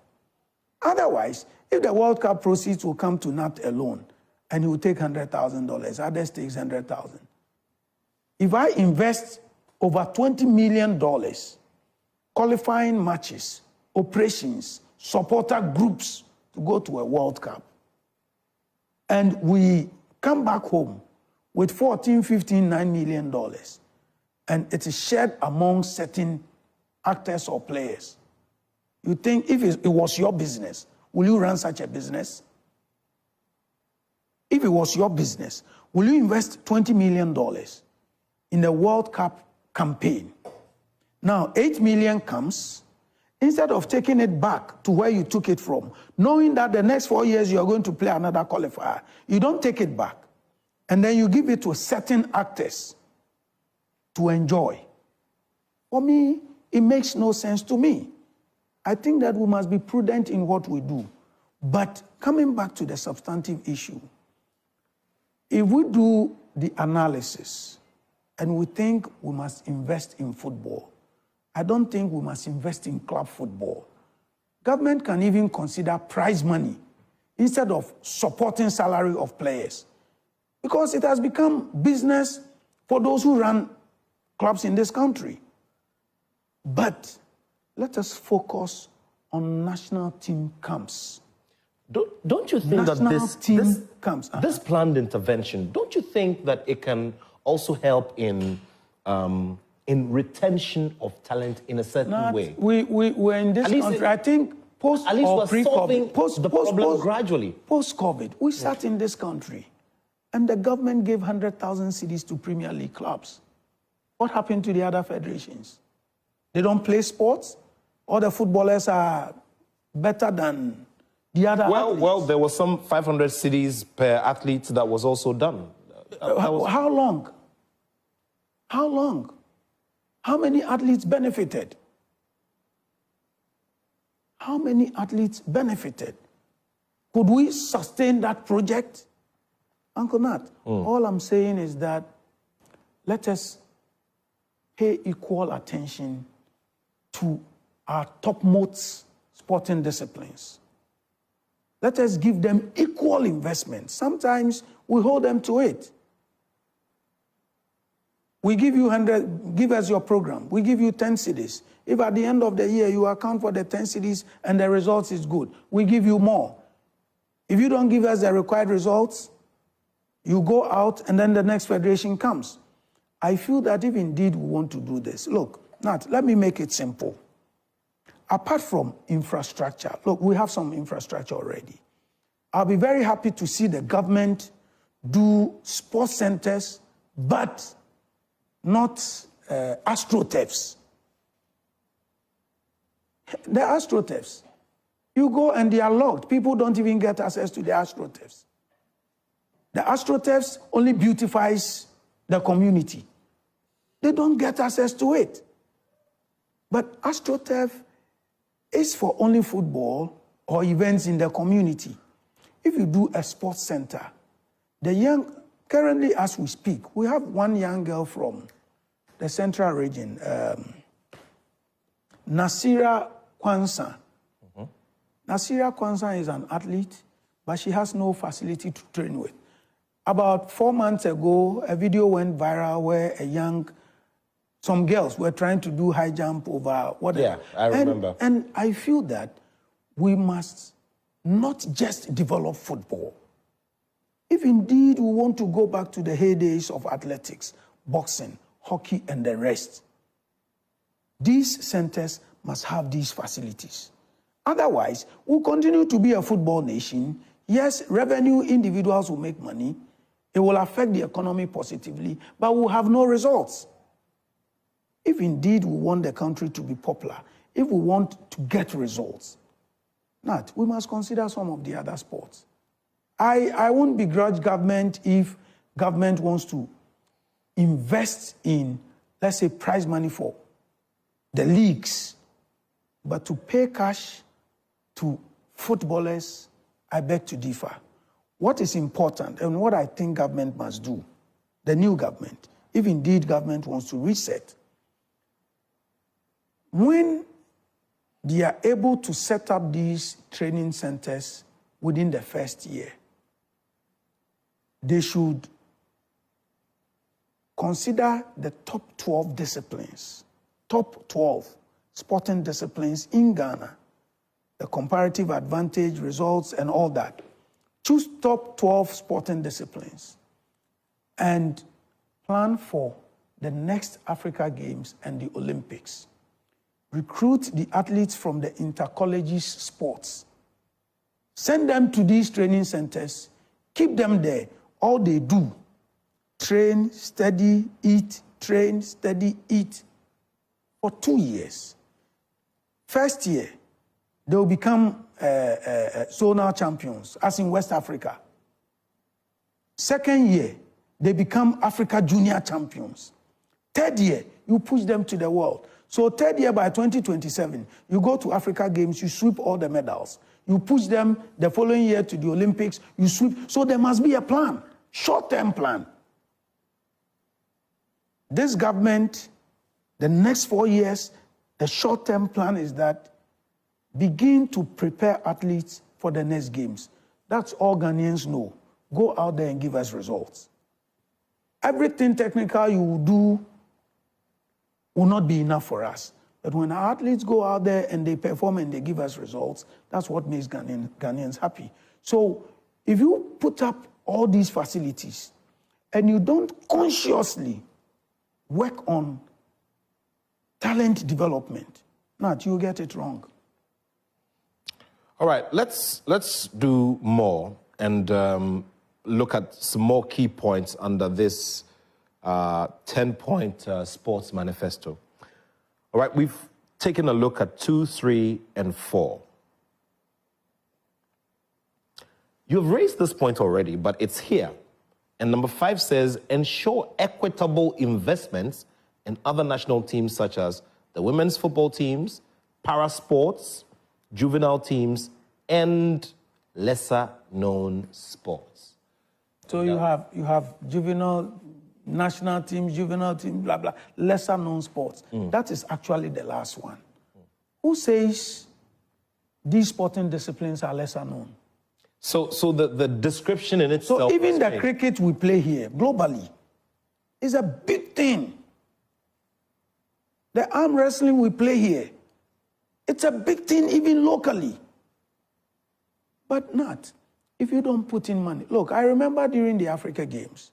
Otherwise, if the World Cup proceeds will come to Nat alone and he will take $100,000, others takes $100,000. If I invest over $20 million, qualifying matches, operations, supporter groups to go to a World Cup, and we come back home with $14, $15, $9 million, and it is shared among certain actors or players, you think if it was your business, will you run such a business? If it was your business, will you invest $20 million in the World Cup campaign? Now, 8 million comes, instead of taking it back to where you took it from, knowing that the next 4 years you are going to play another qualifier, you don't take it back. And then you give it to certain actors to enjoy. For me, it makes no sense to me. I think that we must be prudent in what we do. But coming back to the substantive issue, if we do the analysis and we think we must invest in football, I don't think we must invest in club football. Government can even consider prize money instead of supporting salary of players, because it has become business for those who run clubs in this country. But let us focus on national team camps. Don't you think that this planned intervention, don't you think that it can also help in retention of talent in a certain way? We're in this country, I think, post at least or we're pre-COVID, solving the problem gradually. Post-COVID, we sat in this country, and the government gave 100,000 cedis to Premier League clubs. What happened to the other federations? They don't play sports? Or the footballers are better than the other athletes? Well, there was some 500 cedis per athlete that was also done. How long? How long? How many athletes benefited? How many athletes benefited? Could we sustain that project? Uncle Nat, all I'm saying is that let us pay equal attention to our topmost sporting disciplines. Let us give them equal investment. Sometimes we hold them to it. We give you 100, give us your program. We give you 10 cedis. If at the end of the year you account for the 10 cedis and the results is good, we give you more. If you don't give us the required results, you go out and then the next federation comes. I feel that if indeed we want to do this, look, Nat, let me make it simple. Apart from infrastructure, look, we have some infrastructure already. I'll be very happy to see the government do sports centers, but not astroturfs. The astroturfs, you go and they are locked. People don't even get access to the astroturfs. The astroturfs only beautifies the community. They don't get access to it. But astroturf is for only football or events in the community. If you do a sports center, currently as we speak, we have one young girl from the central region, Nasira Kwansa. Nasira Kwansa is an athlete, but she has no facility to train with. About 4 months ago, a video went viral where a young Some girls were trying to do high jump over whatever. Yeah, I remember. And I feel that we must not just develop football. If indeed we want to go back to the heydays of athletics, boxing, hockey, and the rest, these centers must have these facilities. Otherwise, we'll continue to be a football nation. Yes, revenue individuals will make money. It will affect the economy positively, but we'll have no results. If indeed we want the country to be popular, if we want to get results, we must consider some of the other sports. I won't begrudge government if government wants to invest in, let's say, prize money for the leagues, but to pay cash to footballers, I beg to differ. What is important and what I think government must do, the new government, if indeed government wants to reset, when they are able to set up these training centers within the first year, they should consider the top 12 disciplines, top 12 sporting disciplines in Ghana, the comparative advantage, results, and all that. Choose top 12 sporting disciplines and plan for the next Africa Games and the Olympics. Recruit the athletes from the intercolleges sports. Send them to these training centers. Keep them there. All they do, train, study, eat, train, study, eat, for 2 years. First year, they will become zonal champions, as in West Africa. Second year, they become Africa Junior champions. Third year, you push them to the world. So third year, by 2027, you go to Africa Games, you sweep all the medals. You push them the following year to the Olympics, you sweep. So there must be a plan, short-term plan. This government, the next 4 years, the short-term plan is that begin to prepare athletes for the next games. That's all Ghanaians know. Go out there and give us results. Everything technical you will do will not be enough for us. But when our athletes go out there and they perform and they give us results, that's what makes Ghanaians happy. So if you put up all these facilities and you don't consciously work on talent development, you'll get it wrong. All right, let's do more and look at some more key points under this 10-point sports manifesto. All right, we've taken a look at 2, 3, and 4. You've raised this point already, but it's here. And number 5 says, ensure equitable investments in other national teams such as the women's football teams, para sports, juvenile teams, and lesser-known sports. So you have juvenile national teams, blah, blah, lesser-known sports. That is actually the last one. Who says these sporting disciplines are lesser-known? So the description in itself... So even the cricket we play here, globally, is a big thing. The arm wrestling we play here, it's a big thing even locally. But not if you don't put in money. Look, I remember during the Africa Games,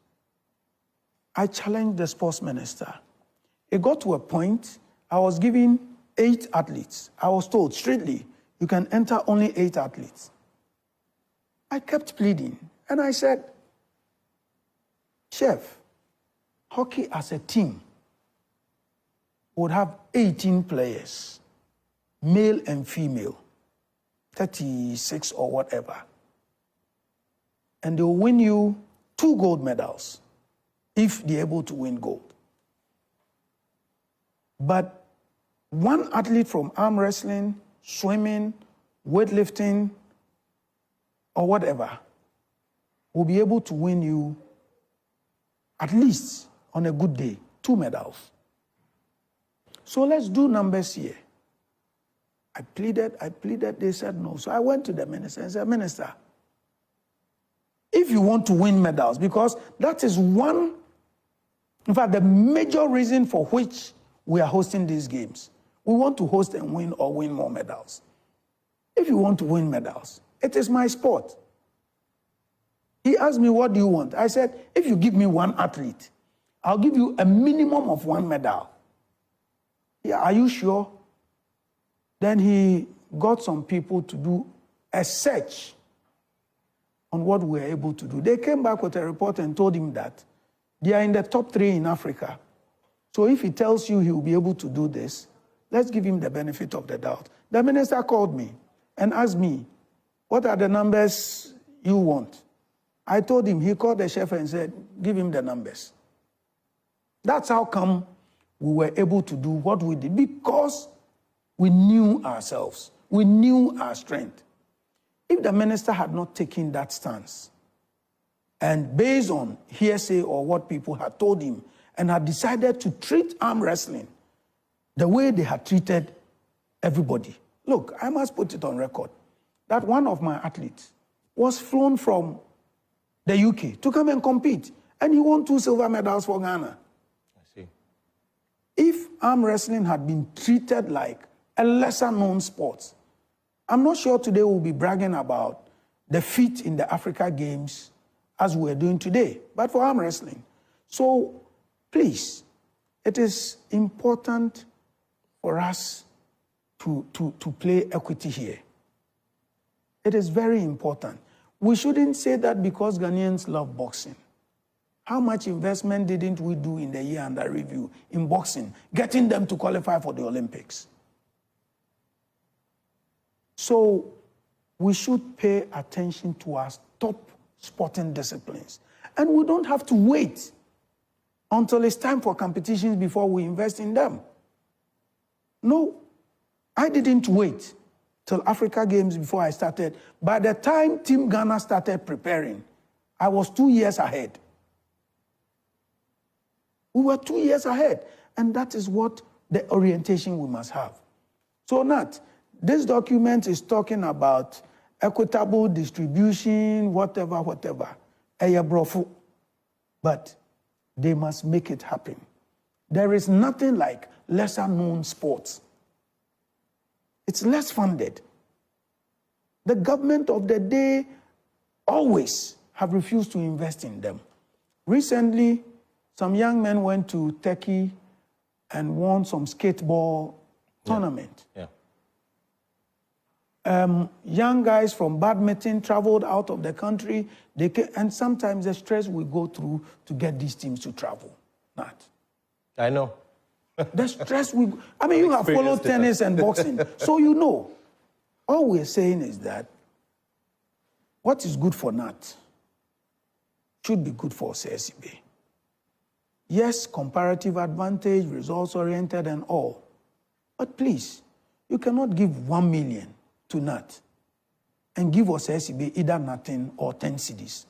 I challenged the sports minister. It got to a point, I was given 8 athletes. I was told strictly, you can enter only 8 athletes. I kept pleading, and I said, Chef, hockey as a team would have 18 players, male and female, 36 or whatever. And they'll win you 2 gold medals if they're able to win gold. But one athlete from arm wrestling, swimming, weightlifting, or whatever will be able to win you, at least on a good day, 2 medals. So let's do numbers here. I pleaded, they said no. So I went to the minister and said, Minister, if you want to win medals, because that is one, in fact, the major reason for which we are hosting these games. We want to host and win or win more medals. If you want to win medals, it is my sport. He asked me, what do you want? I said, if you give me one athlete, I'll give you a minimum of one medal. Yeah, are you sure? Then he got some people to do a search on what we were able to do. They came back with a report and told him that they are in the top 3 in Africa. So if he tells you he will be able to do this, let's give him the benefit of the doubt. The minister called me and asked me, what are the numbers you want? I told him, he called the chef and said, give him the numbers. That's how come we were able to do what we did, because we knew ourselves. We knew our strength. If the minister had not taken that stance, and based on hearsay or what people had told him, and had decided to treat arm wrestling the way they had treated everybody. Look, I must put it on record that one of my athletes was flown from the UK to come and compete, and he won 2 silver medals for Ghana. I see. If arm wrestling had been treated like a lesser-known sport, I'm not sure today we'll be bragging about the feat in the Africa Games as we're doing today, but for arm wrestling. So, please, it is important for us to play equity here. It is very important. We shouldn't say that because Ghanaians love boxing. How much investment didn't we do in the year under review in boxing, getting them to qualify for the Olympics? So we should pay attention to our top sporting disciplines. And we don't have to wait until it's time for competitions before we invest in them. No, I didn't wait till Africa Games before I started. By the time Team Ghana started preparing, I was 2 years ahead. We were 2 years ahead. And that is what the orientation we must have. So, Nat, this document is talking about equitable distribution, whatever. But they must make it happen. There is nothing like lesser-known sports. It's less funded. The government of the day always have refused to invest in them. Recently, some young men went to Turkey and won some skateball tournament. Yeah. Young guys from badminton traveled out of the country, and sometimes the stress we go through to get these teams to travel. Nat. I know. The stress you have followed tennis and boxing, so you know. All we're saying is that what is good for Nat should be good for CSCB. Yes, comparative advantage, results-oriented and all. But please, you cannot give 1 million to Nat and give us CSCB either nothing or 10 cedis.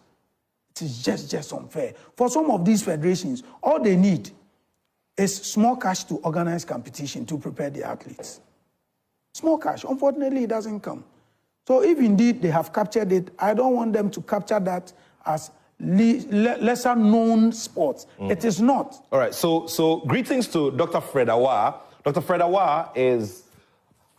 It is just unfair. For some of these federations, all they need is small cash to organize competition to prepare the athletes. Small cash. Unfortunately, it doesn't come. So if indeed they have captured it, I don't want them to capture that as lesser known sports. It is not. All right, so greetings to Dr. Fred Awah. Dr. Fred Awah is,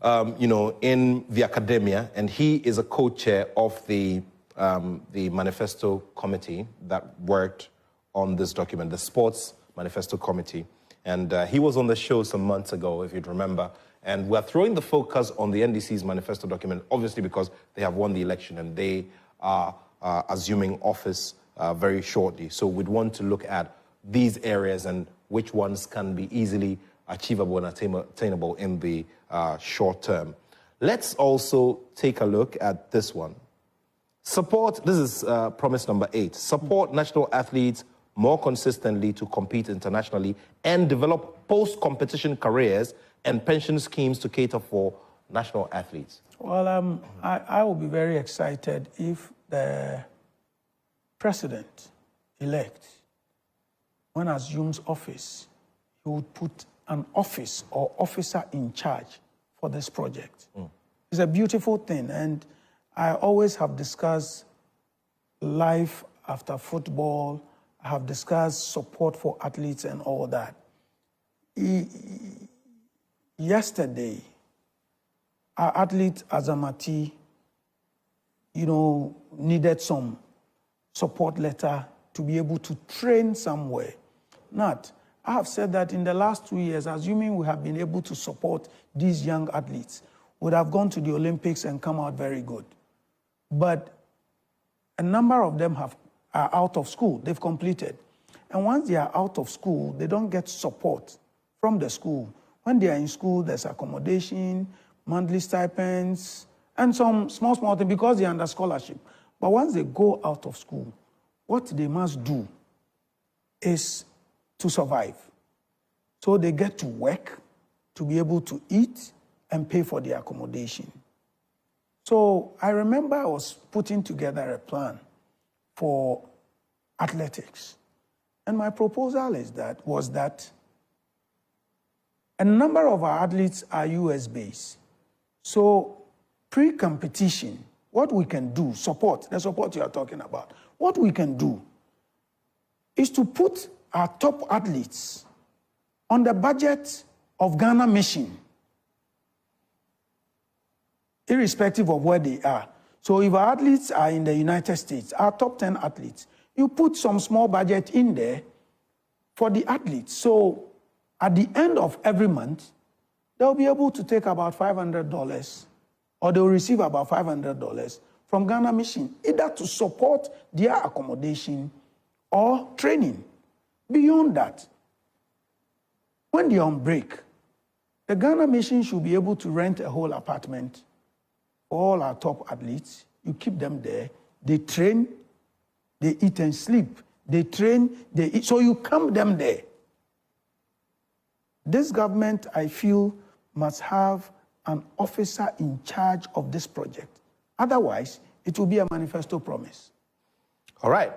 in the academia, and he is a co-chair of the Manifesto committee that worked on this document, the Sports Manifesto Committee. And he was on the show some months ago, if you'd remember. And we're throwing the focus on the NDC's manifesto document, obviously because they have won the election and they are assuming office very shortly. So we'd want to look at these areas and which ones can be easily achievable and attainable in the short term. Let's also take a look at this one. Support, this is promise number 8, support national athletes more consistently to compete internationally and develop post-competition careers and pension schemes to cater for national athletes. Well, I will be very excited if the president-elect, when assumes office, he would put an office or officer in charge for this project. It's a beautiful thing, and I always have discussed life after football. I have discussed support for athletes and all that. yesterday, our athlete Azamati, needed some support letter to be able to train somewhere. Nat, I have said that in the last 2 years, assuming we have been able to support these young athletes, would have gone to the Olympics and come out very good. But a number of them are out of school. They've completed. And once they are out of school, they don't get support from the school. When they are in school, there's accommodation, monthly stipends, and some small things because they're under scholarship. But once they go out of school, what they must do is to survive. So they get to work to be able to eat and pay for the accommodation. So I remember I was putting together a plan for athletics. And my proposal was that a number of our athletes are US-based. So pre-competition, what we can do, the support you are talking about, what we can do is to put our top athletes on the budget of Ghana Mission, irrespective of where they are. So if our athletes are in the United States, our top 10 athletes, you put some small budget in there for the athletes. So at the end of every month, they'll be able to take about $500, or they'll receive about $500 from Ghana Mission, either to support their accommodation or training. Beyond that, when they're on break, the Ghana Mission should be able to rent a whole apartment for all our top athletes. You keep them there, they train, they eat and sleep. They train, they eat, so you camp them there. This government, I feel, must have an officer in charge of this project. Otherwise, it will be a manifesto promise. All right.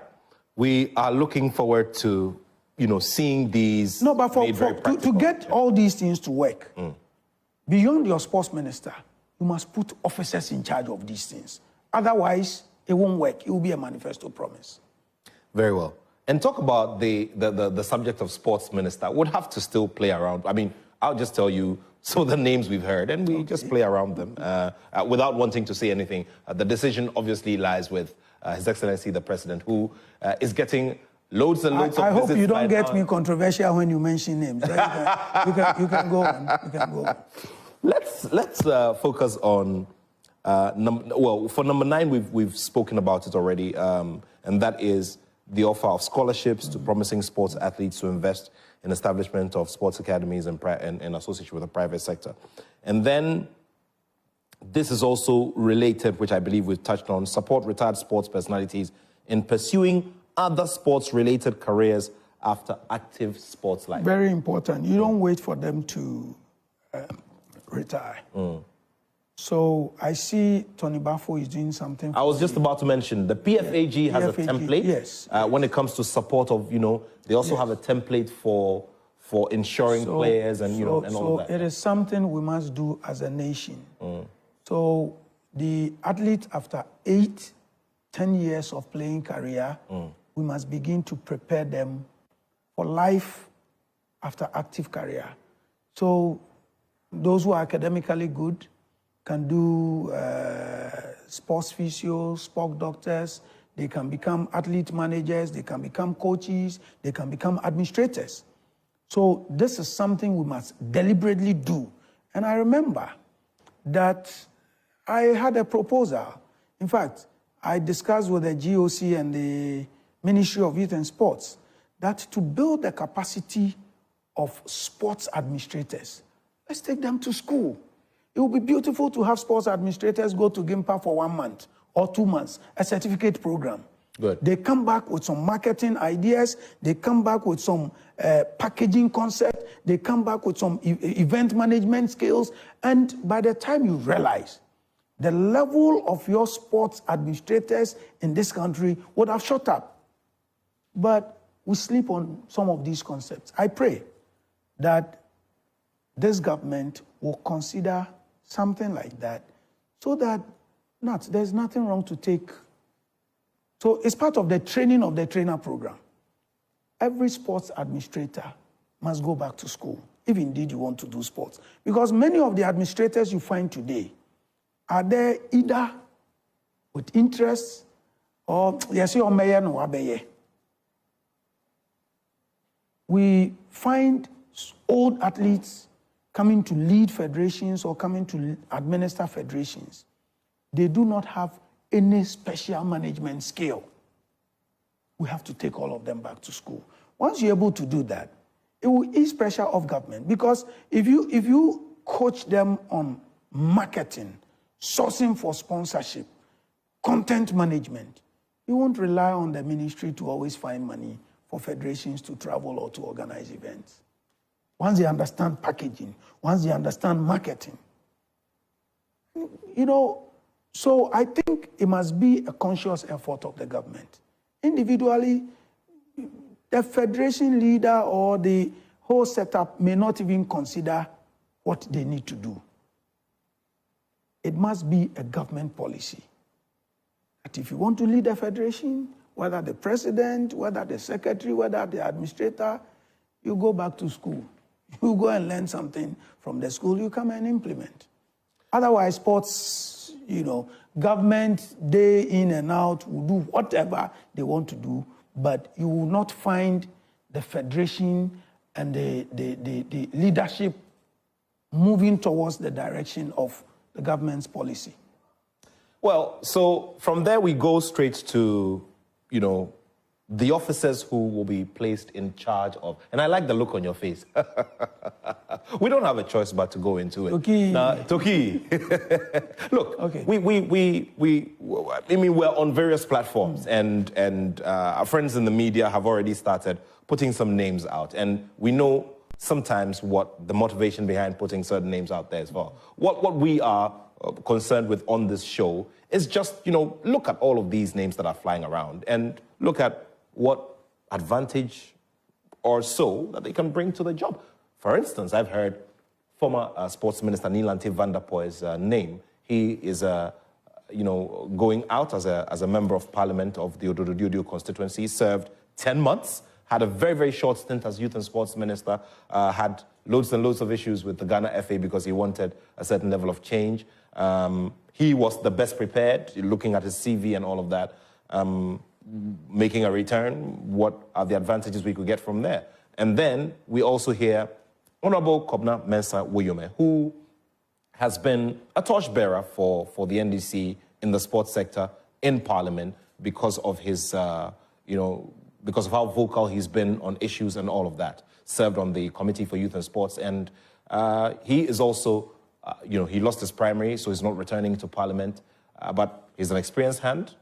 We are looking forward to, seeing these. No, but to get all these things to work, beyond your sports minister, you must put officers in charge of these things. Otherwise, it won't work. It will be a manifesto promise. Very well. And talk about the subject of sports minister. Would have to still play around. I mean, I'll just tell you some of the names we've heard, and we just play around them without wanting to say anything. The decision obviously lies with His Excellency the President, who is getting loads and loads of visits. I hope you don't get me controversial when you mention names. You can go on. You can go on. Let's focus on for number 9 we've spoken about it already, and that is the offer of scholarships to promising sports athletes to invest in establishment of sports academies and in association with the private sector. And then this is also related, which I believe we've touched on, support retired sports personalities in pursuing other sports-related careers after active sports life. Very important. You don't wait for them to retire. So I see Tony Bafo is doing something. I was just about to mention the PFAG has a template. Yes. When it comes to support of, they also have a template for insuring players and and all of that. So it is something we must do as a nation. So the athlete, after 8-10 years of playing career, we must begin to prepare them for life after active career. So those who are academically good can do sports physios, sport doctors, they can become athlete managers, they can become coaches, they can become administrators. So this is something we must deliberately do. And I remember that I had a proposal. In fact, I discussed with the GOC and the Ministry of Youth and Sports that to build the capacity of sports administrators, let's take them to school. It would be beautiful to have sports administrators go to GIMPA for 1 month or 2 months, a certificate program. Good. They come back with some marketing ideas. They come back with some packaging concept. They come back with some event management skills. And by the time you realize the level of your sports administrators in this country would have shot up. But we sleep on some of these concepts. I pray that this government will consider something like that so that there's nothing wrong to take. So it's part of the training of the trainer program. Every sports administrator must go back to school. if indeed you want to do sports. Because many of the administrators you find today are there either with interest or yes, or mayor no abeye. We find old athletes coming to lead federations or coming to administer federations. They do not have any special management skill. We have to take all of them back to school. Once you're able to do that, it will ease pressure off government. Because if you coach them on marketing, sourcing for sponsorship, content management, you won't rely on the ministry to always find money for federations to travel or to organize events. Once they understand packaging, once they understand marketing, so I think it must be a conscious effort of the government. Individually, the federation leader or the whole setup may not even consider what they need to do. It must be a government policy. That if you want to lead a federation, whether the president, whether the secretary, whether the administrator, you go back to school. You go and learn something from the school, you come and implement. Otherwise, sports, government day in and out will do whatever they want to do, but you will not find the federation and the leadership moving towards the direction of the government's policy. Well, so from there we go straight to, the officers who will be placed in charge of, and I like the look on your face. We don't have a choice but to go into it. Toki. Look, okay. We're on various platforms, and our friends in the media have already started putting some names out, and we know sometimes what the motivation behind putting certain names out there is for. What we are concerned with on this show is just, look at all of these names that are flying around and look at what advantage or so that they can bring to the job. For instance, I've heard former sports minister Nilante van der Poel's name. He is, going out as a member of parliament of the Ododo constituency. He served 10 months, had a very, very short stint as youth and sports minister, had loads and loads of issues with the Ghana FA because he wanted a certain level of change. He was the best prepared, looking at his CV and all of that, making a return. What are the advantages we could get from there? And then we also hear Honorable Kobna Mensah Woyome, who has been a torchbearer for the NDC in the sports sector in Parliament because of his, because of how vocal he's been on issues and all of that. Served on the Committee for Youth and Sports, and he is also, he lost his primary, so he's not returning to Parliament, but he's an experienced hand.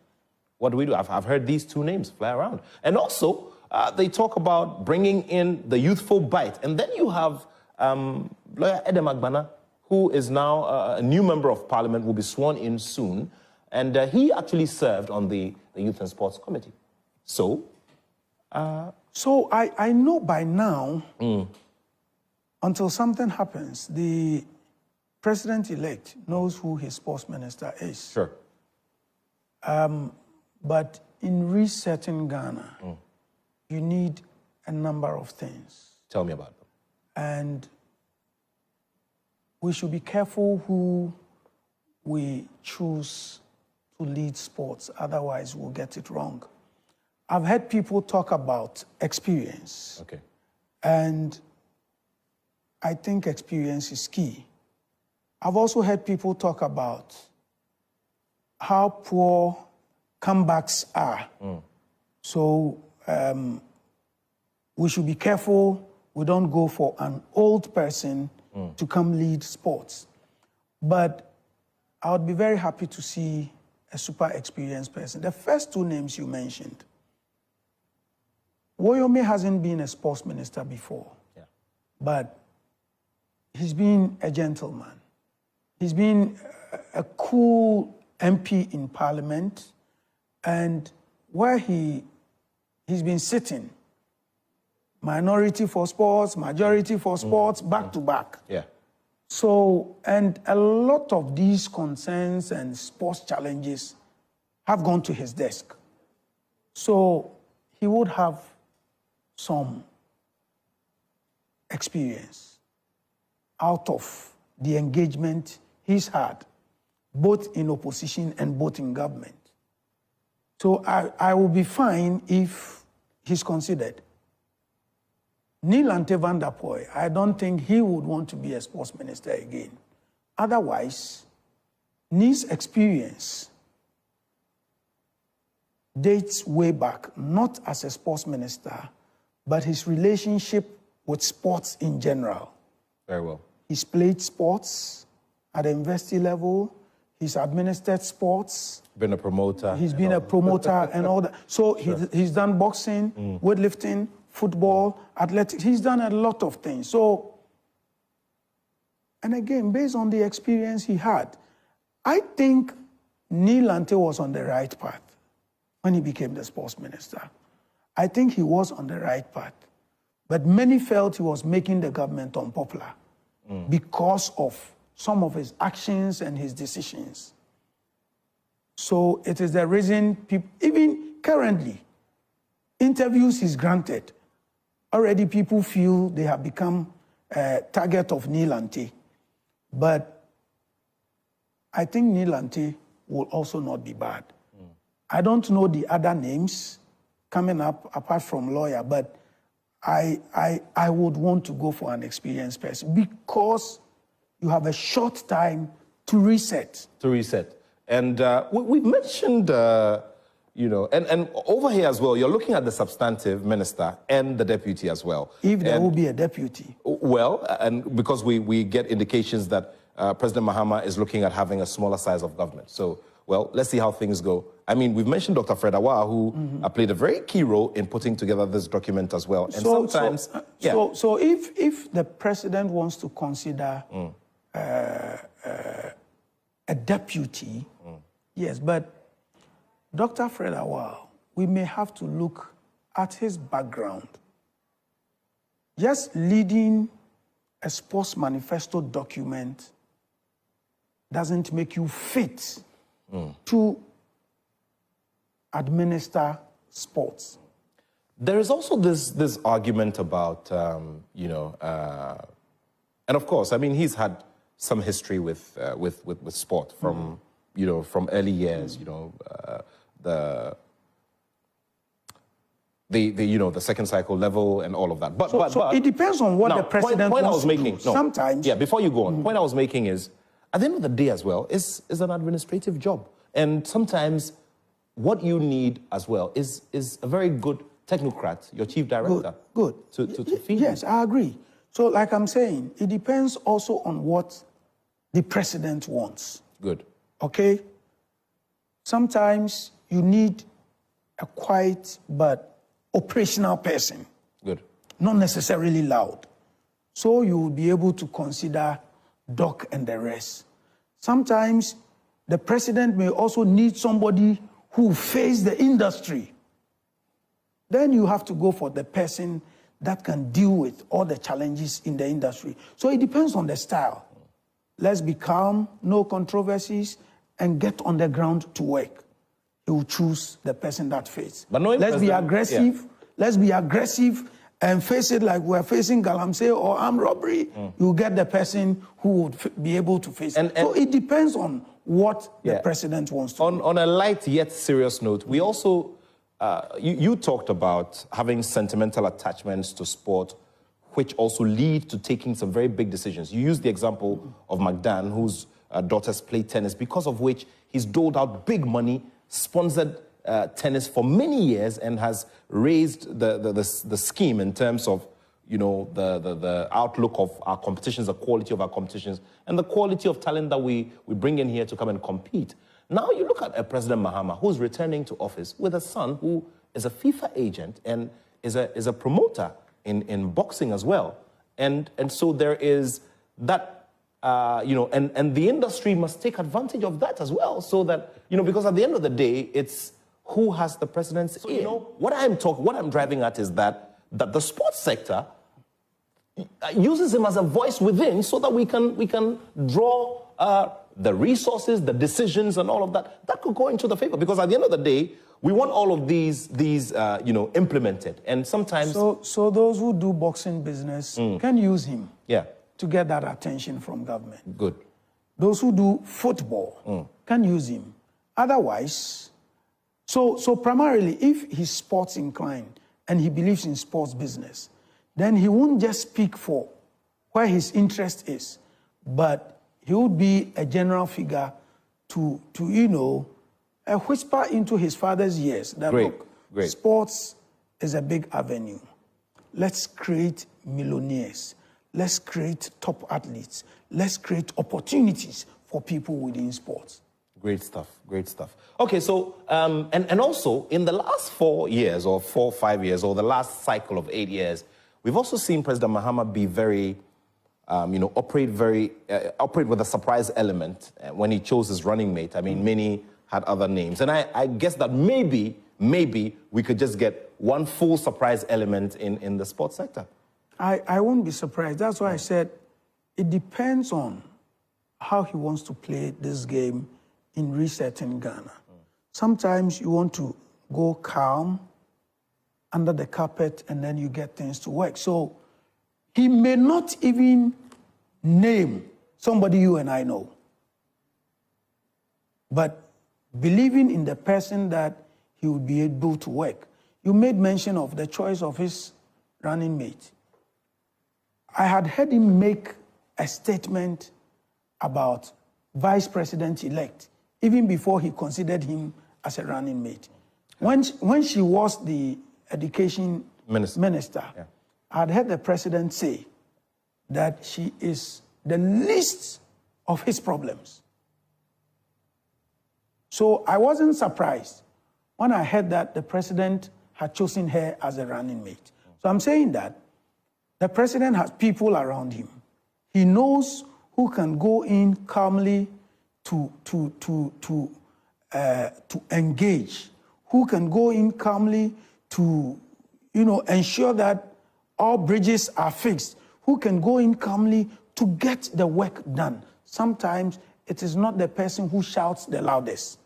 What do we do? I've heard these two names fly around. And also, they talk about bringing in the youthful bite. And then you have lawyer Edem Agbana, who is now a new member of Parliament, will be sworn in soon. And he actually served on the Youth and Sports Committee. So I know by now, until something happens, the president-elect knows who his sports minister is. Sure. But in resetting Ghana, you need a number of things. Tell me about them. And we should be careful who we choose to lead sports, otherwise we'll get it wrong. I've heard people talk about experience. Okay. And I think experience is key. I've also heard people talk about how poor comebacks are. So we should be careful we don't go for an old person to come lead sports. But I would be very happy to see a super experienced person. The first two names you mentioned, Woyome hasn't been a sports minister before, but he's been a gentleman. He's been a cool MP in Parliament, and where he's been sitting, minority for sports, majority for sports, back to back. Yeah. So, and a lot of these concerns and sports challenges have gone to his desk. So he would have some experience. out of the engagement he's had, both in opposition and both in government. So I will be fine if he's considered. Neil Ante van der Poel, I don't think he would want to be a sports minister again. Otherwise, Neil's experience dates way back, not as a sports minister, but his relationship with sports in general. Very well. He's played sports at the university level. He's administered sports. Been a promoter. He's been a promoter and all that. So Sure. he's done boxing, weightlifting, football, athletics. He's done a lot of things. So, and again, based on the experience he had, I think Neil Ante was on the right path when he became the sports minister. I think he was on the right path. But many felt he was making the government unpopular because of some of his actions and his decisions. So it is the reason people, even currently, interviews he's granted, already people feel they have become a target of Neil Ante. But I think Neil Ante will also not be bad. I don't know the other names coming up apart from lawyer, but I would want to go for an experienced person because you have a short time to reset. To reset. And we've mentioned, and over here as well, you're looking at the substantive minister and the deputy as well. If there will be a deputy. Well, and because we get indications that President Mahama is looking at having a smaller size of government. So, well, let's see how things go. I mean, we've mentioned Dr. Fred Awa, who played a very key role in putting together this document as well. And sometimes, So if the president wants to consider a deputy, yes, but Dr. Fred Awa, we may have to look at his background. Just leading a sports manifesto document doesn't make you fit to administer sports. There is also this argument about, and of course, I mean, he's had some history with sport from, from early years, the second cycle level and all of that. But it depends on what now, the president point wants I was making, to do. Sometimes. Yeah, before you go on, point I was making is, at the end of the day as well, is an administrative job. And sometimes what you need as well is a very good technocrat, your chief director. Good. To feed Yes, I agree. So like I'm saying, it depends also on what the president wants. Good. Okay? Sometimes you need a quiet but operational person. Good. Not necessarily loud. So you will be able to consider Doc and the rest. Sometimes the president may also need somebody who face the industry. Then you have to go for the person that can deal with all the challenges in the industry. So it depends on the style. Let's be calm, no controversies, and get on the ground to work. He will choose the person that fits. But let's be aggressive. Yeah. Let's be aggressive and face it like we're facing Galamsey or armed robbery. You get the person who would be able to face it. So it depends on what the president wants to do. On a light yet serious note, we also, you talked about having sentimental attachments to sport, which also lead to taking some very big decisions. You used the example of McDan, whose daughters play tennis, because of which he's doled out big money, sponsored tennis for many years, and has raised the scheme in terms of, the outlook of our competitions, the quality of our competitions, and the quality of talent that we bring in here to come and compete. Now you look at President Mahama, who's returning to office with a son who is a FIFA agent and is a promoter in boxing as well. And so there is that, and the industry must take advantage of that as well, so that, because at the end of the day, it's who has the president's ear. What I'm driving at is that the sports sector uses him as a voice within, so that we can draw the resources, the decisions, and all of that. That could go into the favor, because at the end of the day, we want all of these implemented. And sometimes... So those who do boxing business can use him. Yeah. to get that attention from government. Good. Those who do football can use him. Otherwise, so primarily, if he's sports inclined and he believes in sports business, then he won't just speak for where his interest is, but he would be a general figure to whisper into his father's ears that, look, sports is a big avenue. Let's create millionaires. Let's create top athletes. Let's create opportunities for people within sports. Great stuff, great stuff. Okay, so, and also, in the last 4 years, or 4 or 5 years, or the last cycle of 8 years, we've also seen President Mahama be very, operate with a surprise element when he chose his running mate. I mean, many had other names. And I guess that maybe we could just get one full surprise element in the sports sector. I won't be surprised. That's why I said it depends on how he wants to play this game in resetting Ghana. Sometimes you want to go calm, under the carpet, and then you get things to work. So he may not even name somebody you and I know. But believing in the person that he would be able to work. You made mention of the choice of his running mate. I had heard him make a statement about Vice President-elect, even before he considered him as a running mate. When she was the education minister, I had heard the president say that she is the least of his problems. So I wasn't surprised when I heard that the president had chosen her as a running mate. So I'm saying that the president has people around him. He knows who can go in calmly to engage, who can go in calmly to, ensure that all bridges are fixed, who can go in calmly to get the work done. Sometimes it is not the person who shouts the loudest.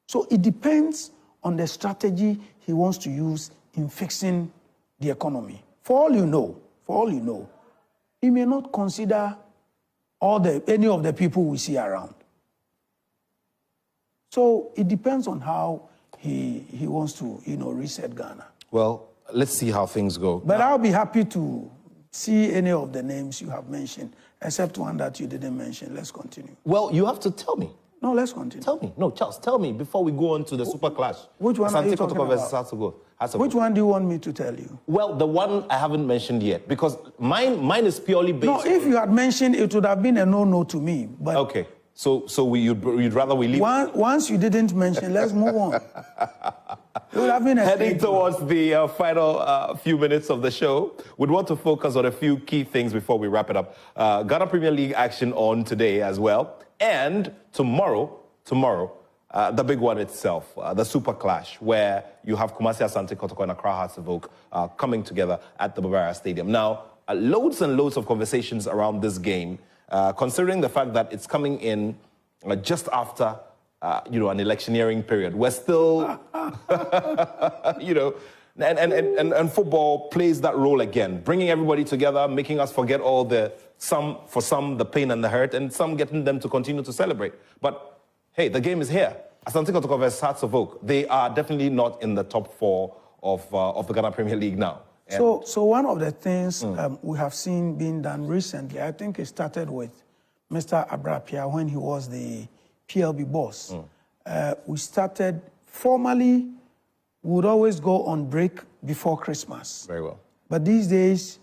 So it depends on the strategy he wants to use in fixing the economy. For all you know, he may not consider any of the people we see around. So it depends on how he wants to, reset Ghana. Well, let's see how things go. But I'll be happy to see any of the names you have mentioned, except one that you didn't mention. Let's continue. Well, you have to tell me. No, let's continue. Tell me. No, Charles, tell me before we go on to the Super Clash. Which one are you talking about? Which one do you want me to tell you? Well, the one I haven't mentioned yet, because mine is purely based on... No, if you had mentioned, it would have been a no-no to me. But okay, so you'd rather we leave... Once you didn't mention, let's move on. It would have been a Heading towards the final few minutes of the show, we'd want to focus on a few key things before we wrap it up. Ghana Premier League action on today as well. And tomorrow, the big one itself, the Super Clash, where you have Kumasi Asante Kotoko and Accra Hearts of Oak coming together at the Bavaria Stadium. Now, loads and loads of conversations around this game, considering the fact that it's coming in just after, an electioneering period. We're still, and football plays that role again, bringing everybody together, making us forget all for some, the pain and the hurt, and some getting them to continue to celebrate. But hey, the game is here. Asante Kotoko versus Hearts of Oak. They are definitely not in the top 4 of the Ghana Premier League now. So one of the things we have seen being done recently, I think it started with Mr. Abrapia when he was the PLB boss. We started formally, we would always go on break before Christmas. Very well. But these days,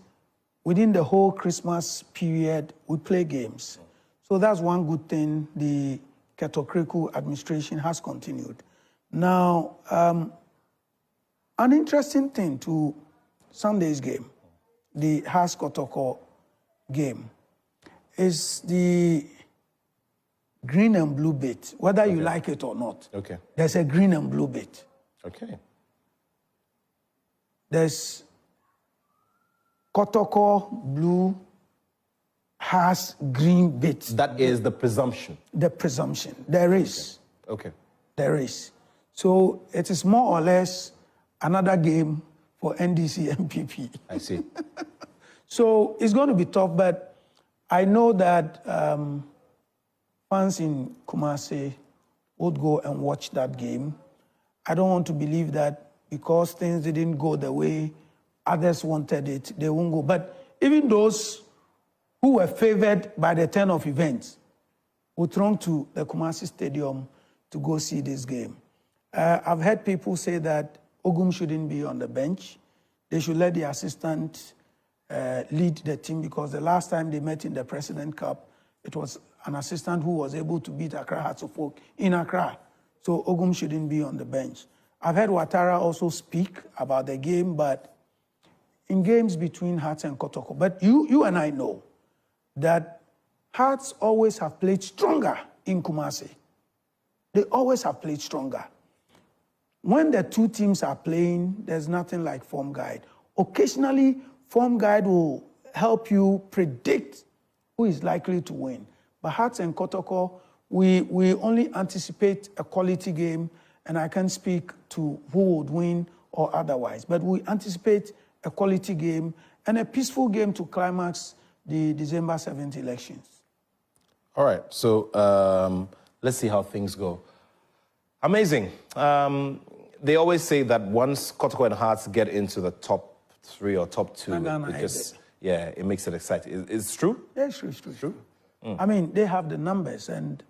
within the whole Christmas period, we play games. So that's one good thing the Ketokreku administration has continued. Now, an interesting thing to Sunday's game, the Hearts Kotoko game, is the green and blue bit, whether you like it or not. Okay. There's a green and blue bit. Okay. There's Kotoko blue has green bits. That is the presumption. The presumption. There is. Okay. There is. So it is more or less another game for NDC and PP. I see. So it's going to be tough, but I know that fans in Kumasi would go and watch that game. I don't want to believe that because things didn't go the way others wanted it, they won't go. But even those who were favored by the turn of events would throng to the Kumasi Stadium to go see this game. I've heard people say that Ogum shouldn't be on the bench. They should let the assistant lead the team, because the last time they met in the President Cup, it was an assistant who was able to beat Accra Hearts of Oak in Accra. So Ogum shouldn't be on the bench. I've heard Ouattara also speak about the game, but in games between Hearts and Kotoko. But you and I know that Hearts always have played stronger in Kumasi. They always have played stronger. When the two teams are playing, there's nothing like form guide. Occasionally, form guide will help you predict who is likely to win. But Hearts and Kotoko, we only anticipate a quality game, and I can't speak to who would win or otherwise. But we anticipate a quality game and a peaceful game to climax the December 7th elections. All right, so let's see how things go. Amazing. They always say that once Kotoko and Hearts get into the top 3 or top 2, it makes it exciting. It's true? Yeah, it's true. It's true. I mean, they have the numbers, and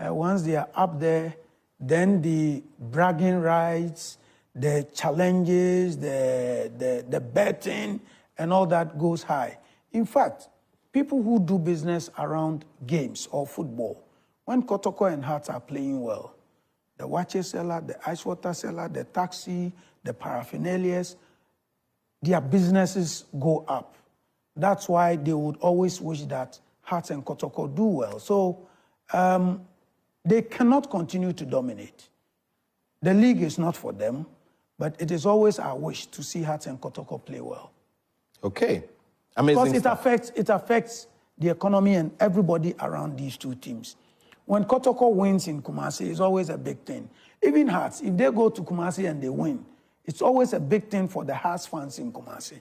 once they are up there, then the bragging rights, the challenges, the betting, and all that goes high. In fact, people who do business around games or football, when Kotoko and Hearts are playing well, the watches seller, the ice water seller, the taxi, the paraphernalias, their businesses go up. That's why they would always wish that Hearts and Kotoko do well. So they cannot continue to dominate. The league is not for them, but it is always our wish to see Hearts and Kotoko play well. Okay. Amazing. Because it affects the economy and everybody around these two teams. When Kotoko wins in Kumasi, it's always a big thing. Even Hearts, if they go to Kumasi and they win, it's always a big thing for the Hearts fans in Kumasi.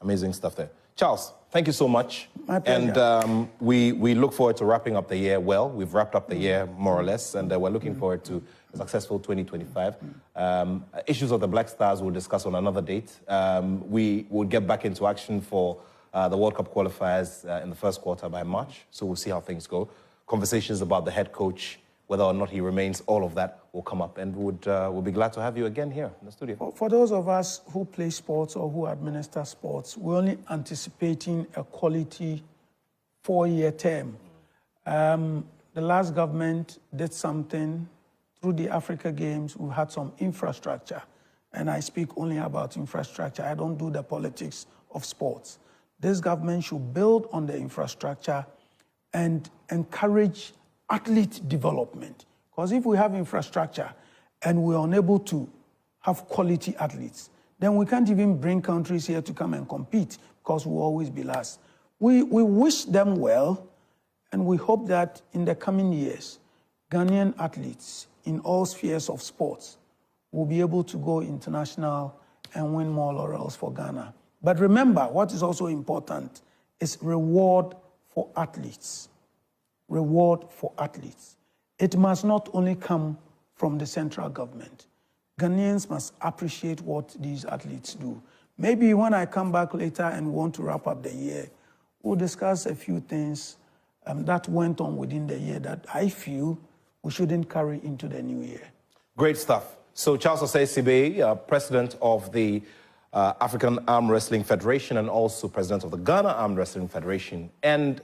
Amazing stuff there. Charles, thank you so much. My pleasure. And we look forward to wrapping up the year well. We've wrapped up the year more or less, and we're looking forward to a successful 2025. Issues of the Black Stars we'll discuss on another date. We will get back into action for the World Cup qualifiers in the first quarter by March, so we'll see how things go. Conversations about the head coach, whether or not he remains, all of that will come up, and we'll be glad to have you again here in the studio. For those of us who play sports or who administer sports, we're only anticipating a quality 4-year term. The last government did something through the Africa Games. We've had some infrastructure, and I speak only about infrastructure. I don't do the politics of sports. This government should build on the infrastructure and encourage athlete development. Because if we have infrastructure and we're unable to have quality athletes, then we can't even bring countries here to come and compete, because we'll always be last. We wish them well, and we hope that in the coming years, Ghanaian athletes in all spheres of sports will be able to go international and win more laurels for Ghana. But remember, what is also important is reward for athletes. Reward for athletes. It must not only come from the central government. Ghanaians must appreciate what these athletes do. Maybe when I come back later and want to wrap up the year, we'll discuss a few things that went on within the year that I feel we shouldn't carry into the new year. Great stuff. So Charles Osei Sibe, president of the African Arm Wrestling Federation and also president of the Ghana Arm Wrestling Federation and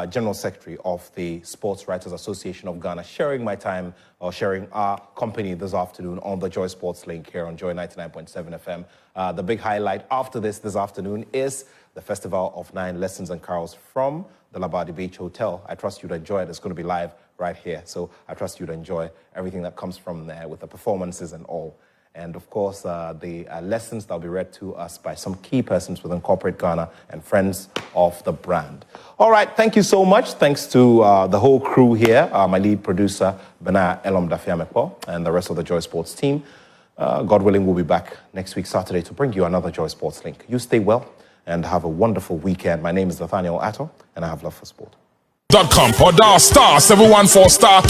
General Secretary of the Sports Writers Association of Ghana, sharing my time or sharing our company this afternoon on the JoySports Link here on Joy 99.7 FM. The big highlight after this afternoon is the Festival of 9 Lessons and Carols from the Labadi Beach Hotel. I trust you'd enjoy it. It's going to be live right here. So I trust you'd enjoy everything that comes from there with the performances and all. And of course, the lessons that will be read to us by some key persons within corporate Ghana and friends of the brand. All right, thank you so much. Thanks to the whole crew here, my lead producer, Benaya Elom Dafiamepo, and the rest of the Joy Sports team. God willing, we'll be back next week, Saturday, to bring you another Joy Sports Link. You stay well, and have a wonderful weekend. My name is Nathaniel Attoh, and I have love for sport. .com or dial *714*2